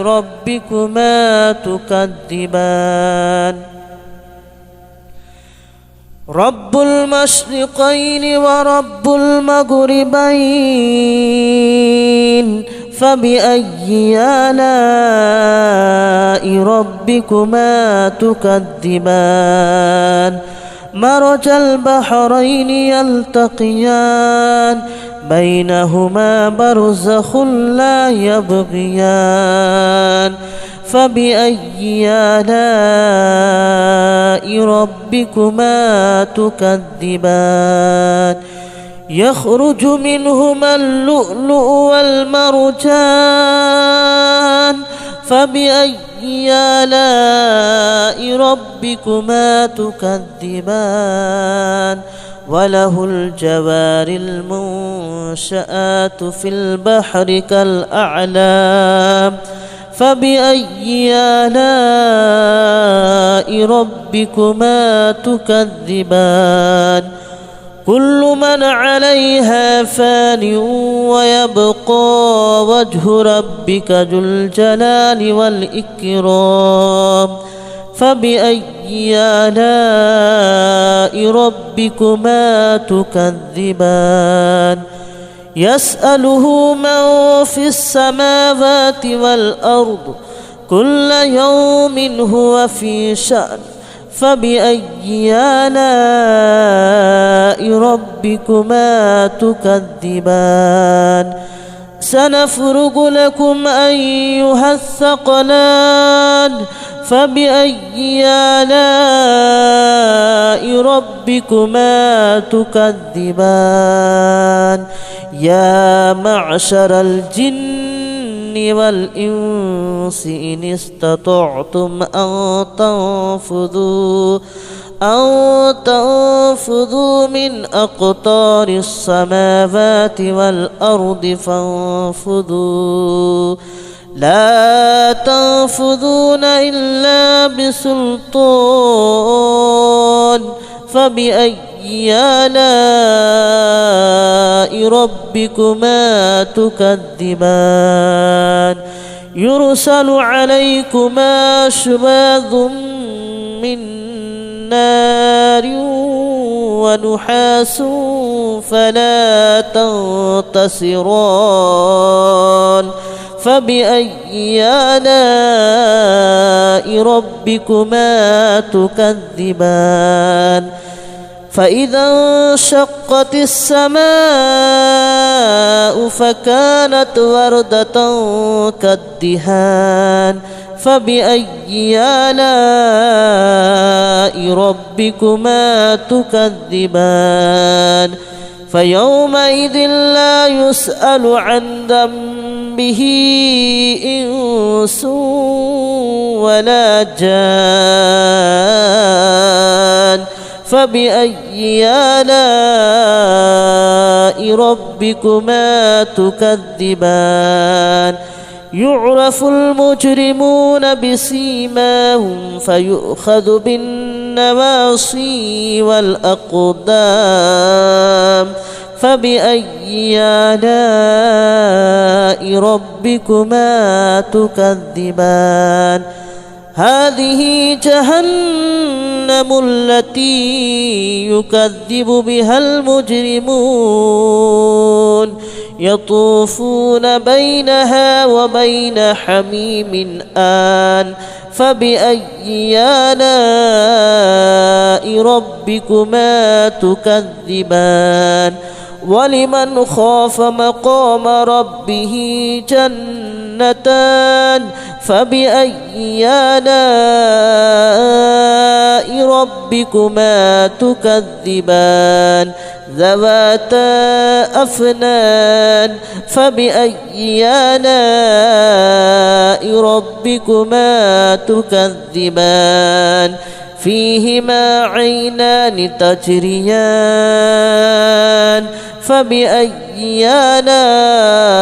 ربكما تكذبان رب المشرقين ورب المغربين فبأي آلاء ربكما تكذبان مرج البحرين يلتقيان بينهما برزخ لا يبغيان فبأي آلاء ربكما تكذبان يخرج منهما اللؤلؤ والمرجان فبأي آلاء ربكما تكذبان وله الجوار المنشآت في البحر كالأعلام فبأي آلاء ربكما تكذبان كل من عليها فان ويبقى وجه ربك ذو الجلال والإكرام فبأي آلاء ربكما تكذبان يسأله من في السماوات والأرض كل يوم هو في شأن فبأي آلاء ربكما تكذبان سنفرغ لكم أيها الثقلان فبأي آلاء ربكما تكذبان يا معشر الجن والإنس إن استطعتم أن تنفذوا من أقطار السماوات والأرض فانفذوا لا تنفذون إلا بسلطان فبأي آلاء ربكما تكذبان يرسل عليكما شواظ من نار ونحاس فلا تنتصران فبأي آلاء ربكما تكذبان فإذا انشقت السماء فكانت وردة كالدهان فبأي آلاء ربكما تكذبان فيومئذ لا يسأل عن ذنبه إنس ولا جان فبأي آلاء ربكما تكذبان يعرف المجرمون بسيماهم فيؤخذ بالنواصي والأقدام فبأي آلاء ربكما تكذبان هذه جهنم التي يكذب بها المجرمون يطوفون بينها وبين حميم آن فبأي آلاء ربكما تكذبان ولمن خاف مقام ربه جنتان فبأي آلاء ربكما تكذبان ذواتا أفنان فبأي آلاء ربكما تكذبان فيهما عينان تجريان فبأي آلاء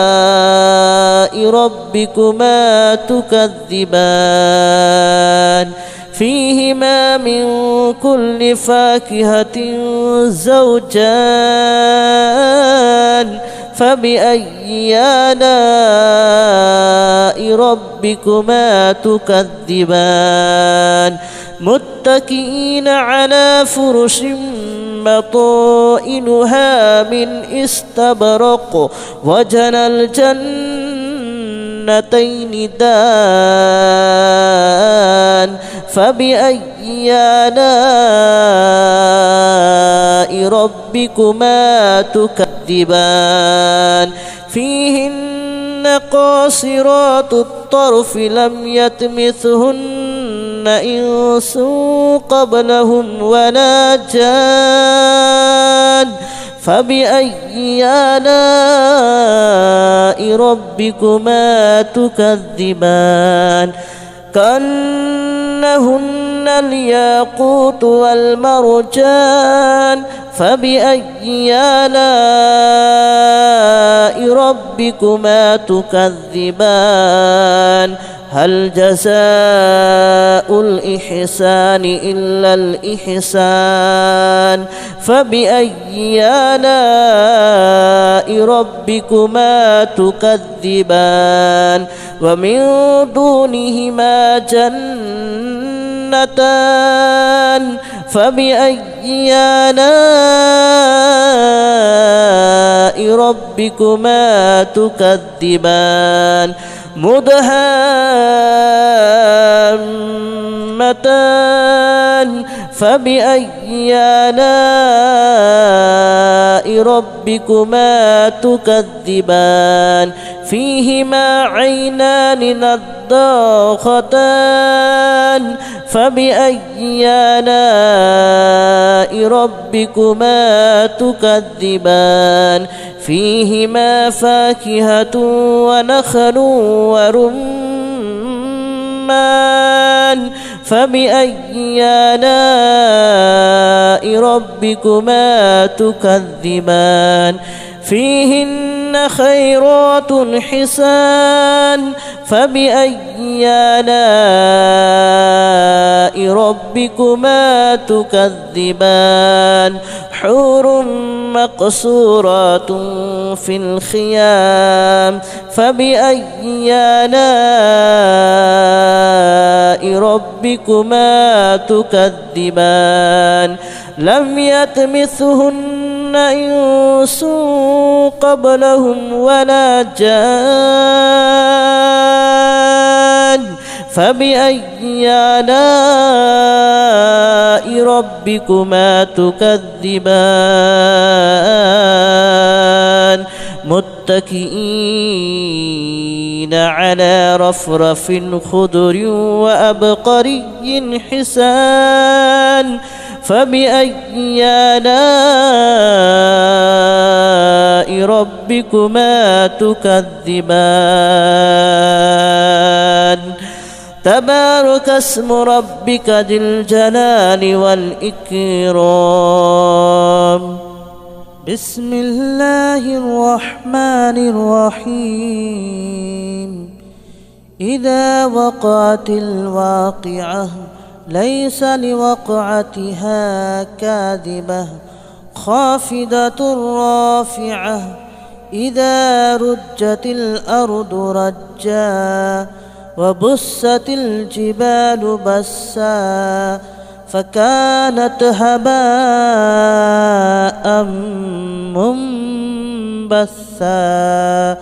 ربكما تكذبان فيهما من كل فاكهة زوجان فبأي آلاء ربكما تكذبان متكئين على فرش بطائنها من استبرق وجنى الجنتين دان فبأي آلاء ربكما تكذبان فيهن قاصرات الطرف لم يطمثهن إنس قبلهم ولا جان فبأي آلاء ربكما تكذبان كأنهن الياقوت والمرجان فبأي آلاء ربكما تكذبان هل جزاء الإحسان إلا الإحسان فبأي آلاء ربكما تكذبان ومن دونهما جنتان فبأي آلاء ربكما تكذبان مدهامتان فبأي آلاء ربكما تكذبان فيهما عينان نضاختان فبأي آلاء ربكما تكذبان فيهما فاكهة ونخل ورمان فبأي آلاء ربكما تكذبان فيهن خيرات حسان فبأي آلاء ربكما تكذبان حور مقصورات في الخيام فبأي آلاء ربكما تكذبان لم يطمثهن إنس قبلهم ولا جان فبأي آلاء ربكما تكذبان متكئين على رفرف خضر وأبقري حسان فبأي آلاء ربكما تكذبان تبارك اسم ربك ذي الجلال والإكرام بسم الله الرحمن الرحيم إذا وقعت الواقعة ليس لوقعتها كاذبة خافضة رافعة إذا رجت الأرض رجا وبست الجبال بسا فكانت هباء منبثا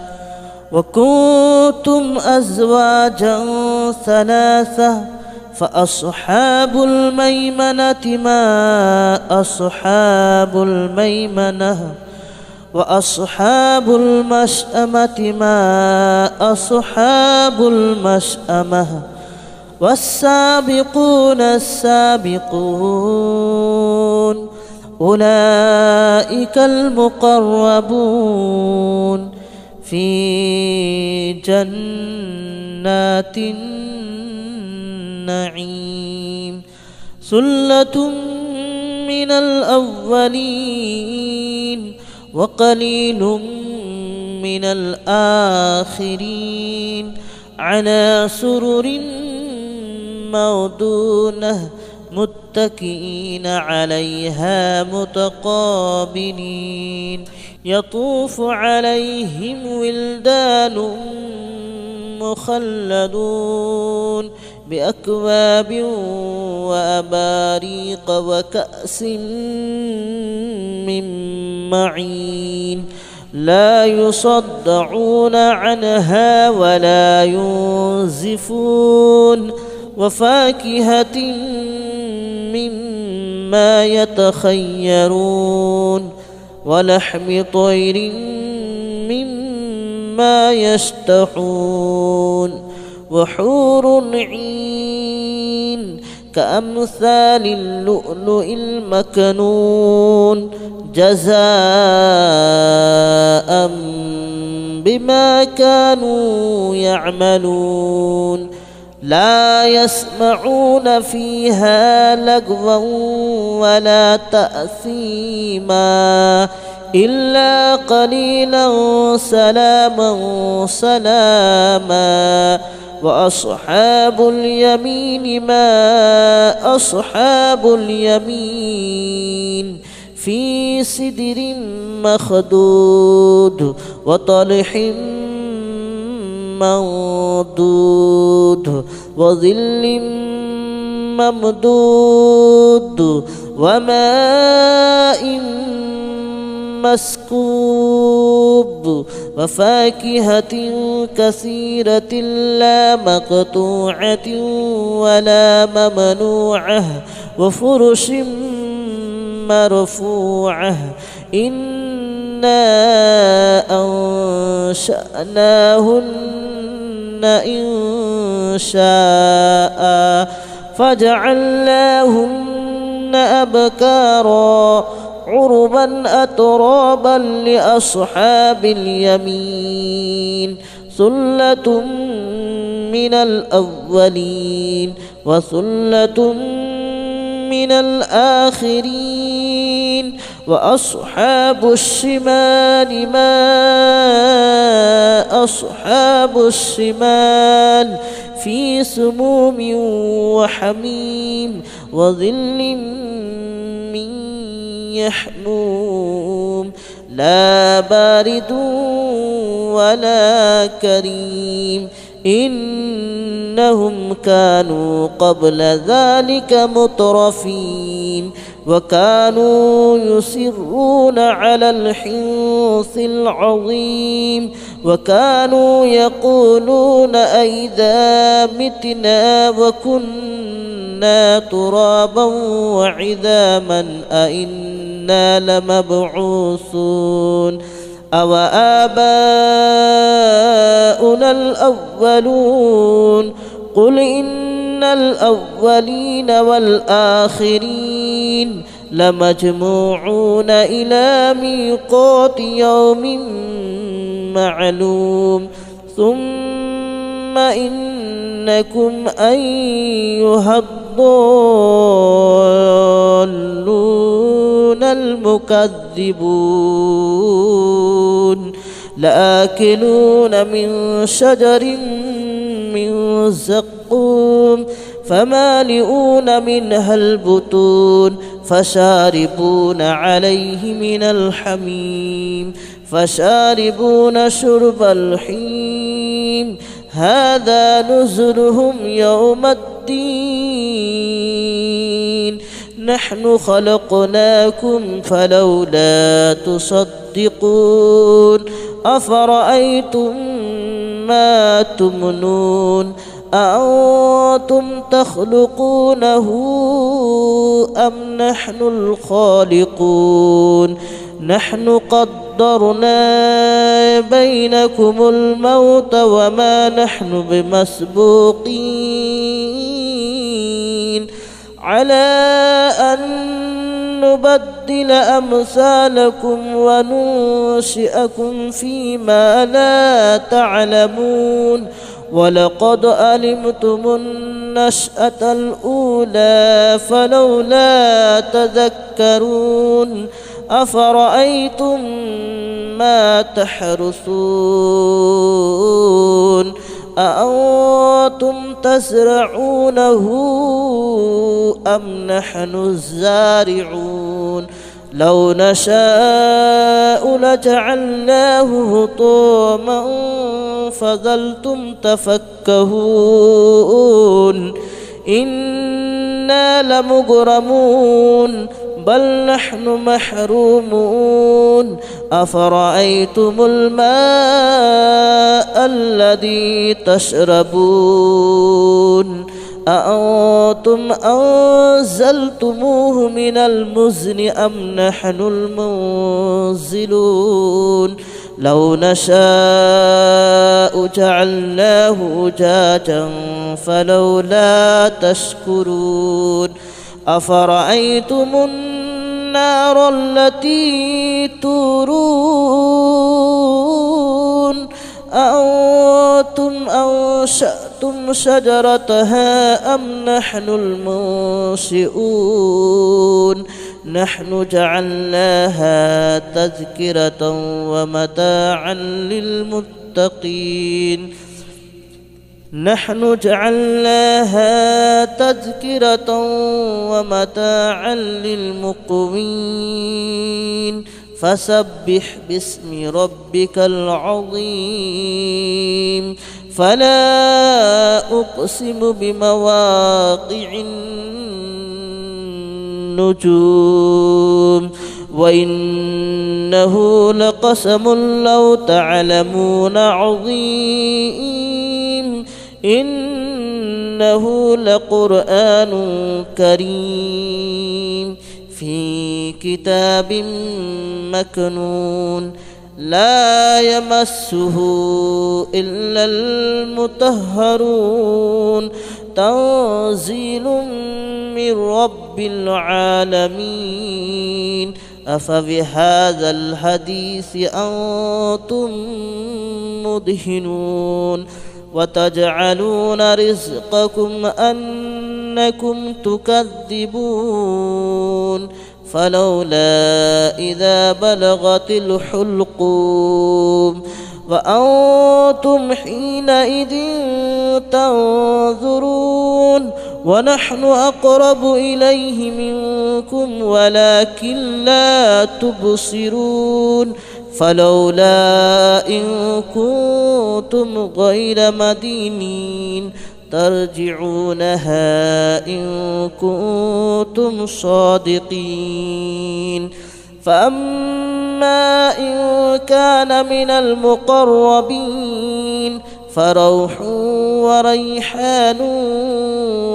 وكنتم أزواجا ثلاثة فأصحاب الميمنة ما أصحاب الميمنة وأصحاب المشأمة ما أصحاب المشأمة والسابقون السابقون أولئك المقربون في جنات النعيم ثلة من الأولين وقليل من الآخرين على سرر موضونة متكئين عليها متقابلين يطوف عليهم ولدان مخلدون بأكواب وأباريق وكأس من معين لا يصدعون عنها ولا ينزفون وفاكهة مما يتخيرون ولحم طير مما يشتهون وحور عين كأمثال اللؤلؤ المكنون جزاء بما كانوا يعملون لا يسمعون فيها لغوا ولا تأثيما إلا قليلا سلاما سلاما وأصحاب اليمين ما أصحاب اليمين في سدر مخدود وطلح منضود وظل ممدود وماء مسكوب وفاكهة كثيرة لا مقطوعة ولا ممنوعة وفرش مرفوعة إنا أنشأناهن إن شاء فجعلناهن أبكارا عربا أترابا لأصحاب اليمين ثلة من الأولين وثلة من الآخرين وأصحاب الشمال ما أصحاب الشمال في سموم وحميم وظل من يحموم لا بارد ولا كريم إنهم كانوا قبل ذلك مترفين وكانوا يصرون على الحنث العظيم وكانوا يقولون أئذا متنا وكنا ترابا وعظاما أئنا لمبعوثون أو آباؤنا الأولون قل إن الأولين والآخرين لمجموعون إلى ميقات يوم معلوم ثم إنكم أيها الضالون المكذبون لآكلون من شجر من زقوم فمالئون منها البطون فشاربون عليه من الحميم فشاربون شرب الحميم هذا نزلهم يوم الدين نحن خلقناكم فلولا تصدقون أفرأيتم ما تمنون أأنتم تخلقونه أم نحن الخالقون نحن قدرنا بينكم الموت وما نحن بمسبوقين على أن نبدل أمثالكم وننشئكم فيما لا تعلمون ولقد علمتم النشأة الأولى فلولا تذكرون أفرأيتم ما تحرثون أأنتم تزرعونه أم نحن الزارعون لو نشاء لجعلناه هطاما فظلتم تفكهون إنا لمغرمون بل نحن محرومون أفرأيتم الماء الذي تشربون أأنتم أنزلتموه من المزن أم نحن المنزلون لو نشاء جعلناه أجاجا فلولا تشكرون أفرأيتم النار التي تورون أأنتم أنشأتم شجرتها أم نحن المنشئون نحن جعلناها تذكرة ومتاعا للمتقين نحن جعلناها تذكرة ومتاعا للمقوين فسبح باسم ربك العظيم فلا أقسم بمواقع النجوم وإنه لقسم لو تعلمون عظيم إنه لقرآن كريم في كتاب مكنون لا يمسه إلا المطهرون تنزيل من رب العالمين أفبهذا الحديث أنتم مدهنون وتجعلون رزقكم أنكم تكذبون فلولا إذا بلغت الحلقوم وأنتم حينئذ تنظرون ونحن أقرب إليه منكم ولكن لا تبصرون فلولا إن كنتم غير مدينين ترجعونها إن كنتم صادقين فأما إن كان من المقربين فروح وريحان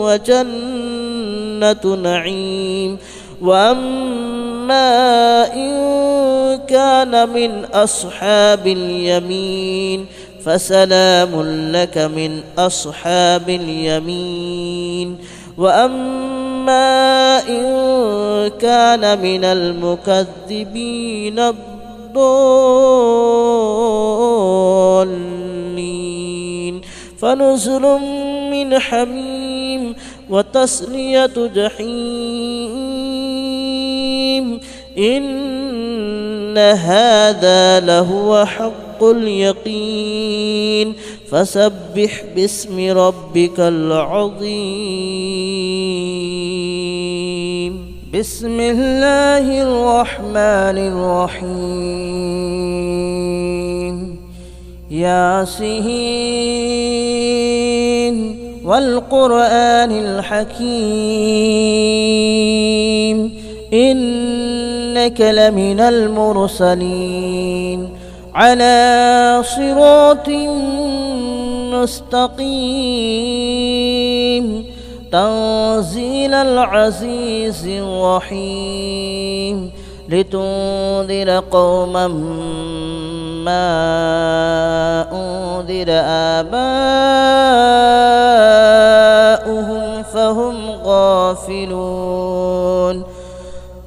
وجنة نعيم وأما إن كان من أصحاب اليمين فسلام لك من أصحاب اليمين وأما إن كان من المكذبين الضالين فنزل من حميم وتصلية جحيم إن هذا لهو حق اليقين فسبح باسم ربك العظيم بسم الله الرحمن الرحيم ياسين والقرآن الحكيم إنك لمن المرسلين على صراط مستقيم تنزيل العزيز الرحيم لتنذر قوما ما أنذر آباؤهم فهم غافلون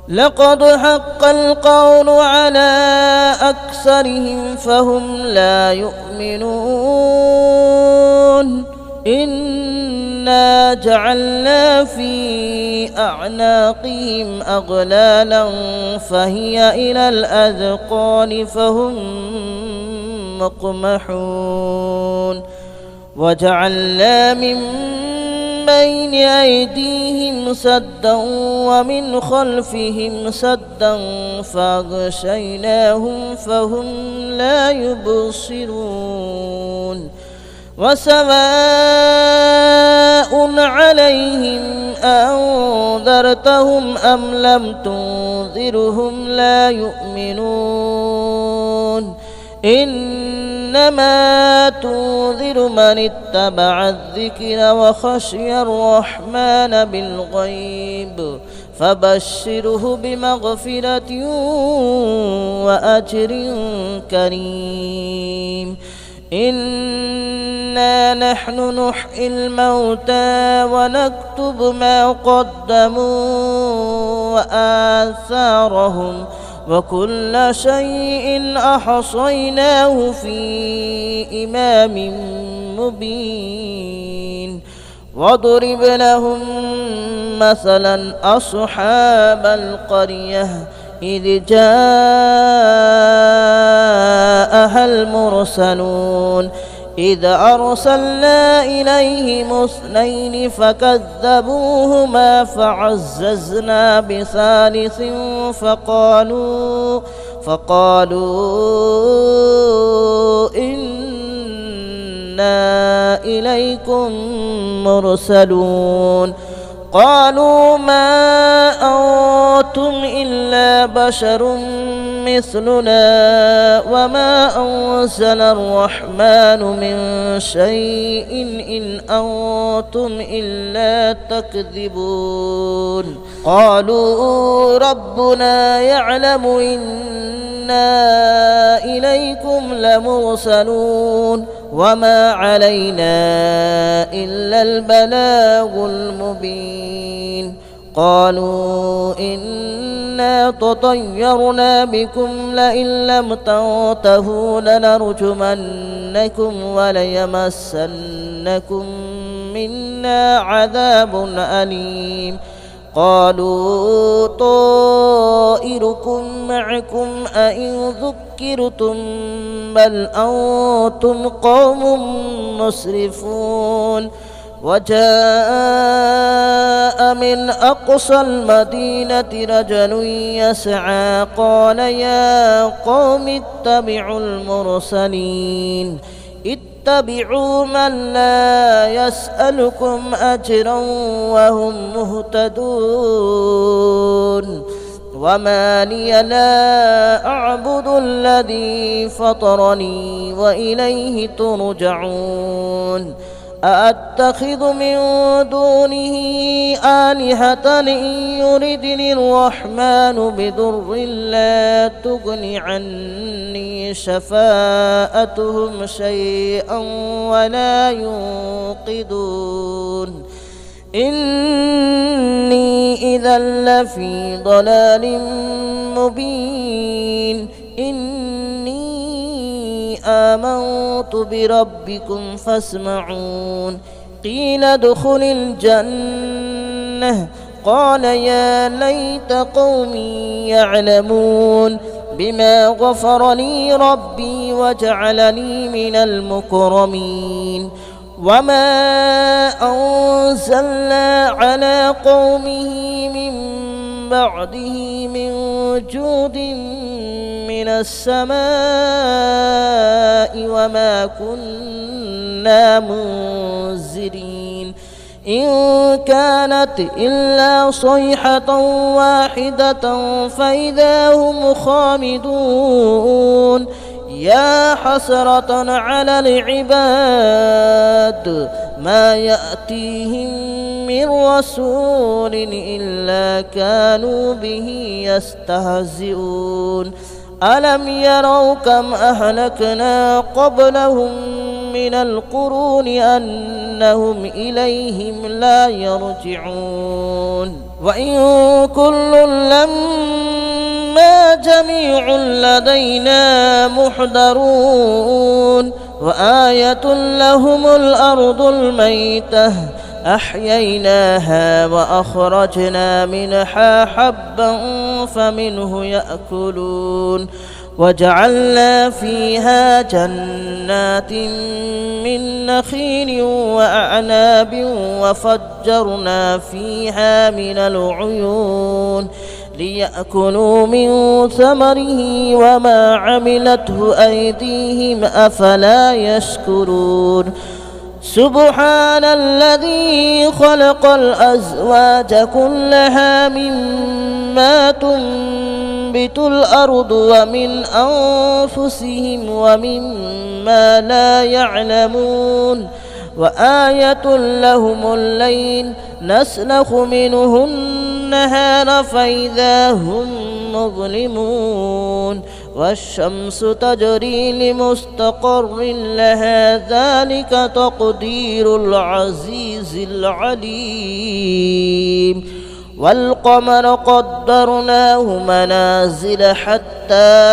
لقد حق القول على أكثرهم فهم لا يؤمنون إنا جعلنا في أعناقهم أغلالا فهي إلى الأذقان فهم مقمحون وجعلنا من بين أيديهم سدا ومن خلفهم سدا فأغشيناهم فهم لا يبصرون وسواء عليهم أنذرتهم أم لم تنذرهم لا يؤمنون إنما تنذر من اتبع الذكر وخشي الرحمن بالغيب فبشره بمغفرة وأجر كريم. إنا نحن نحيي الموتى ونكتب ما قدموا وآثارهم وكل شيء أحصيناه في إمام مبين. واضرب لهم مثلا أصحاب القرية إذ جاءها المرسلون إذ أرسلنا إليهم اثنين فكذبوهما فعززنا بثالث فقالوا إنا إليكم مرسلون. قالوا ما أنتم إلا بشر مثلنا وما أنزل الرحمن من شيء إن أنتم إلا تكذبون. قالوا ربنا يعلم إنا إليكم لمرسلون وما علينا إلا البلاغ المبين. قالوا إنا تطيرنا بكم لئن لم تنتهوا لنرجمنكم وليمسنكم منا عذاب أليم. قالوا طائركم معكم أئن ذكرتم بل أنتم قوم مسرفون. وجاء من أقصى المدينة رجل يسعى قال يا قوم اتبعوا المرسلين اتبعوا من لا يسألكم أجرا وهم مهتدون. وما لي لا أعبد الذي فطرني وإليه ترجعون. أأتخذ من دونه آلهة إن يردني الرحمن بضر لا تغن عني شفاءتهم شيئا ولا ينقذون. إني إذا لفي ضلال مبين. إني آمنت بربكم فاسمعون. قيل ادخل الجنة قال يا ليت قومي يعلمون بما غفر لي ربي وجعلني من المكرمين. وما أنزلنا على قومه من بعده من جود من السماء وما كنا منزلين. إن كانت إلا صيحة واحدة فإذا هم خامدون. يا حسرة على العباد ما يأتيهم من رسول إلا كانوا به يستهزئون. ألم يروا كم أهلكنا قبلهم من القرون أنهم إليهم لا يرجعون. وإن كل لما جميع لدينا محضرون. وآية لهم الأرض الميتة أحييناها وأخرجنا منها حبا فمنه يأكلون. وجعلنا فيها جنات من نخيل وأعناب وفجرنا فيها من العيون ليأكلوا من ثمره وما عملته أيديهم أفلا يشكرون. سبحان الذي خلق الأزواج كلها مما تنبت الأرض ومن أنفسهم ومما لا يعلمون. وآية لهم الليل نسلخ منه النهار فإذا هم مظلمون والشمس تجري لمستقر لها ذلك تقدير العزيز العليم والقمر قدرناه منازل حتى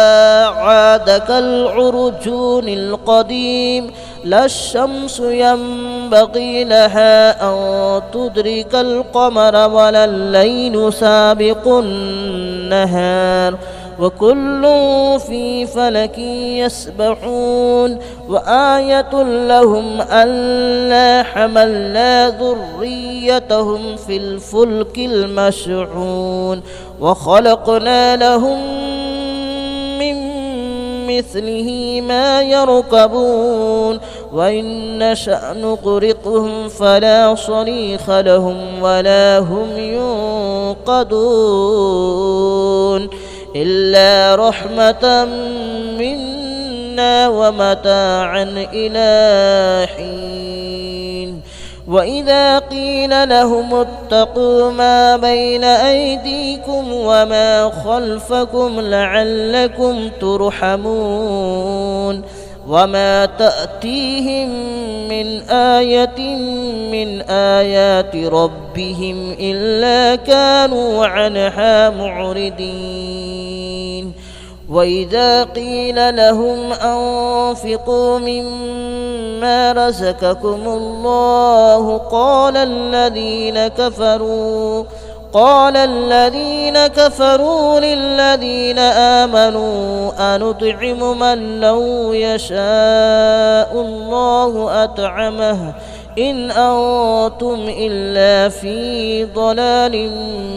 عاد كالعرجون القديم لا الشمس ينبغي لها أن تدرك القمر ولا الليل سابق النهار وكل في فلك يسبحون وآية لهم ألا حملنا ذريتهم في الفلك المشحون وخلقنا لهم من مثله ما يركبون وإن نشأ نغرقهم فلا صريخ لهم ولا هم ينقذون إلا رحمة منا ومتاعا إلى حين وإذا قيل لهم اتقوا ما بين أيديكم وما خلفكم لعلكم ترحمون وما تأتيهم من آية من آيات ربهم إلا كانوا عنها معرضين وإذا قيل لهم أنفقوا مما رزقكم الله قال الذين كفروا للذين آمنوا أنطعم من لو يشاء الله أطعمه إن أنتم إلا في ضلال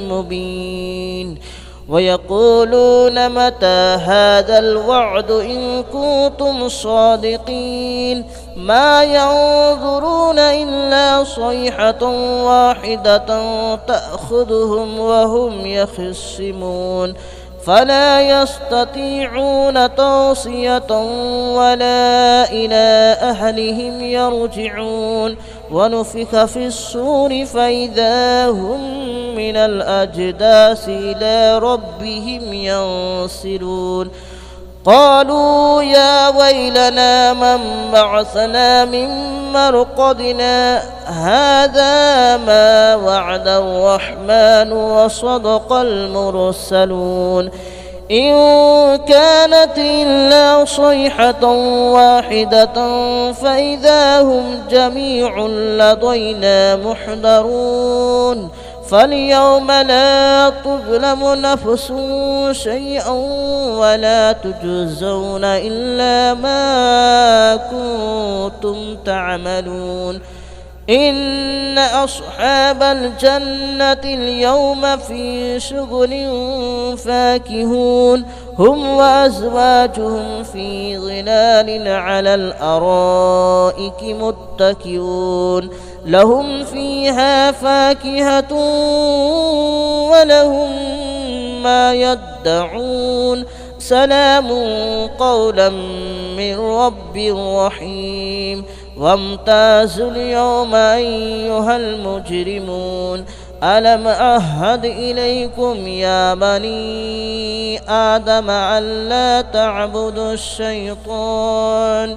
مبين ويقولون متى هذا الوعد إن كنتم صادقين ما ينظرون إلا صيحة واحدة تأخذهم وهم يخصمون فلا يستطيعون توصية ولا إلى أهلهم يرجعون ونفخ في الصور فإذا هم من الأجداث إلى ربهم ينسلون قالوا يا ويلنا من بعثنا من مرقدنا هذا ما وعد الرحمن وصدق المرسلون إن كانت إلا صيحة واحدة فإذا هم جميع لدينا محضرون فاليوم لا تظلم نفس شيئا ولا تجزون إلا ما كنتم تعملون إن أصحاب الجنة اليوم في شغل فاكهون هم وأزواجهم في ظلال على الأرائك متكئون لهم فيها فاكهة ولهم ما يدعون سلام قولا من رب رحيم وامتازوا اليوم أيها المجرمون ألم أعهد إليكم يا بني آدم ألا تعبدوا الشيطان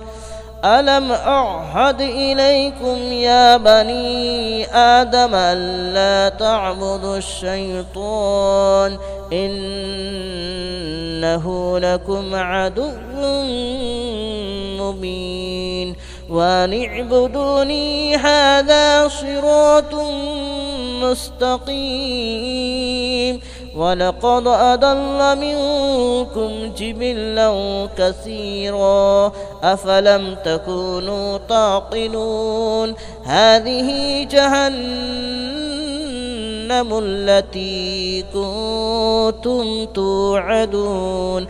ألم أعهد إليكم يا بني آدم ألا تعبدوا الشيطان إنه لكم عدو مبين وأن اعبدوني هذا صراط مستقيم ولقد أضل منكم جبلا كثيرا أفلم تكونوا تعقلون هذه جهنم التي كنتم توعدون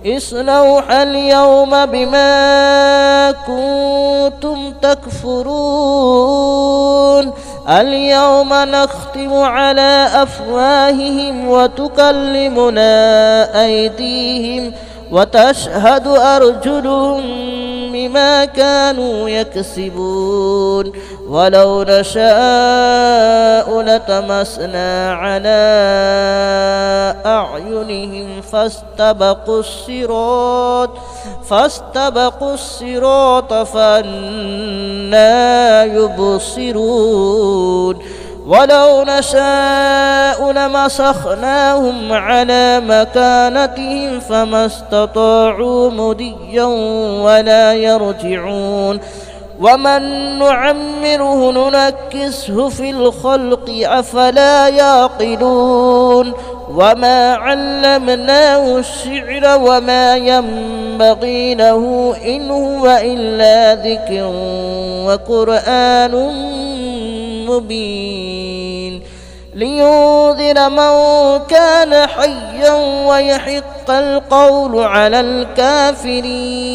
اصلوها اليوم بما كنتم تكفرون اليوم نختم على أفواههم وتكلمنا أيديهم وتشهد أرجلهم بما كانوا يكسبون ولو نشاء لطمسنا على أعينهم فاستبقوا الصراط فأنى يبصرون ولو نشاء لمسخناهم على مكانتهم فما استطاعوا مضيا ولا يرجعون ومن نعمره ننكسه في الخلق أفلا يعقلون وما علمناه الشعر وما ينبغي له إن هو إلا ذكر وقرآن مبين لينذر من كان حيا ويحق القول على الكافرين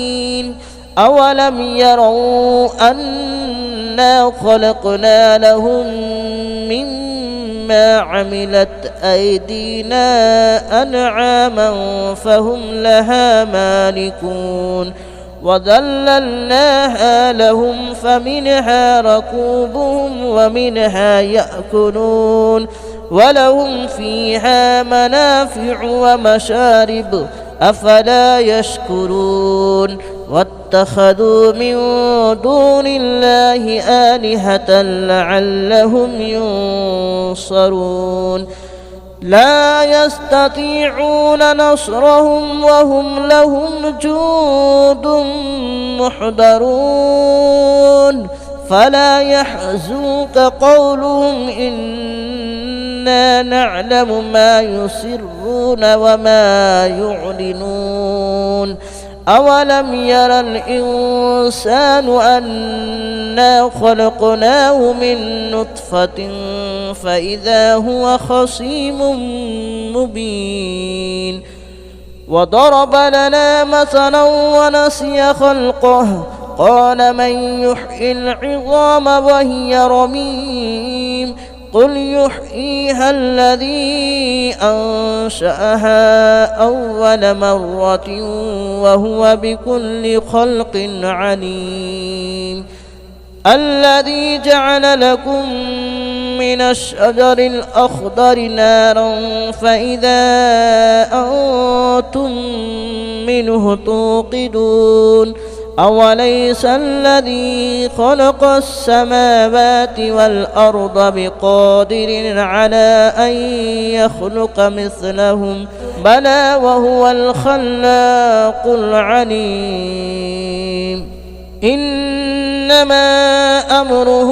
أولم يروا أنا خلقنا لهم مما عملت أيدينا أنعاما فهم لها مالكون وذللناها لهم فمنها ركوبهم ومنها يأكلون ولهم فيها منافع ومشارب أفلا يشكرون واتخذوا من دون الله آلهة لعلهم ينصرون لا يستطيعون نصرهم وهم لهم جند محضرون فلا يحزنك قولهم إنا نعلم ما يسرون وما يعلنون أولم ير الإنسان أنا خلقناه من نطفة فإذا هو خصيم مبين وضرب لنا مثلا ونسي خلقه قال من يحيي العظام وهي رميم قل يحييها الذي أنشأها أول مرة وهو بكل خلق عليم الذي جعل لكم من الشجر الأخضر نارا فإذا أنتم منه توقدون أوليس الذي خلق السماوات والأرض بقادر على أن يخلق مثلهم بلى وهو الخلاق العليم إنما أمره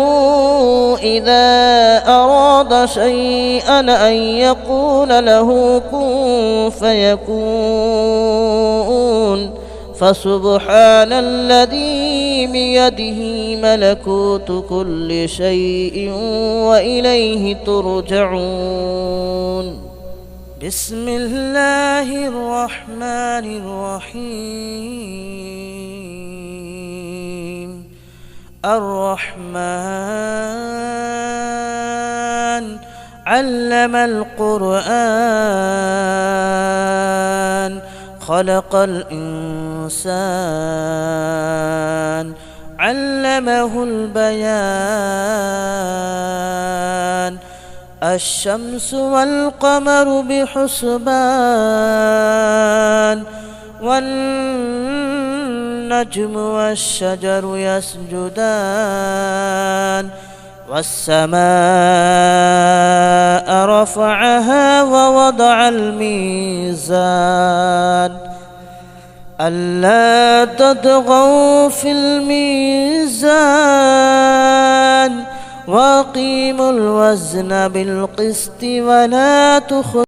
إذا أراد شيئا أن يقول له كن فيكون فسبحان الذي بيده ملكوت كل شيء وإليه ترجعون بسم الله الرحمن الرحيم الرحمن علم القرآن خلق الإنسان علمه البيان الشمس والقمر بحسبان والنجم والشجر يسجدان والسماء رفعها ووضع الميزان ألا تطغوا في الميزان وأقيموا الوزن بالقسط ولا تخسروا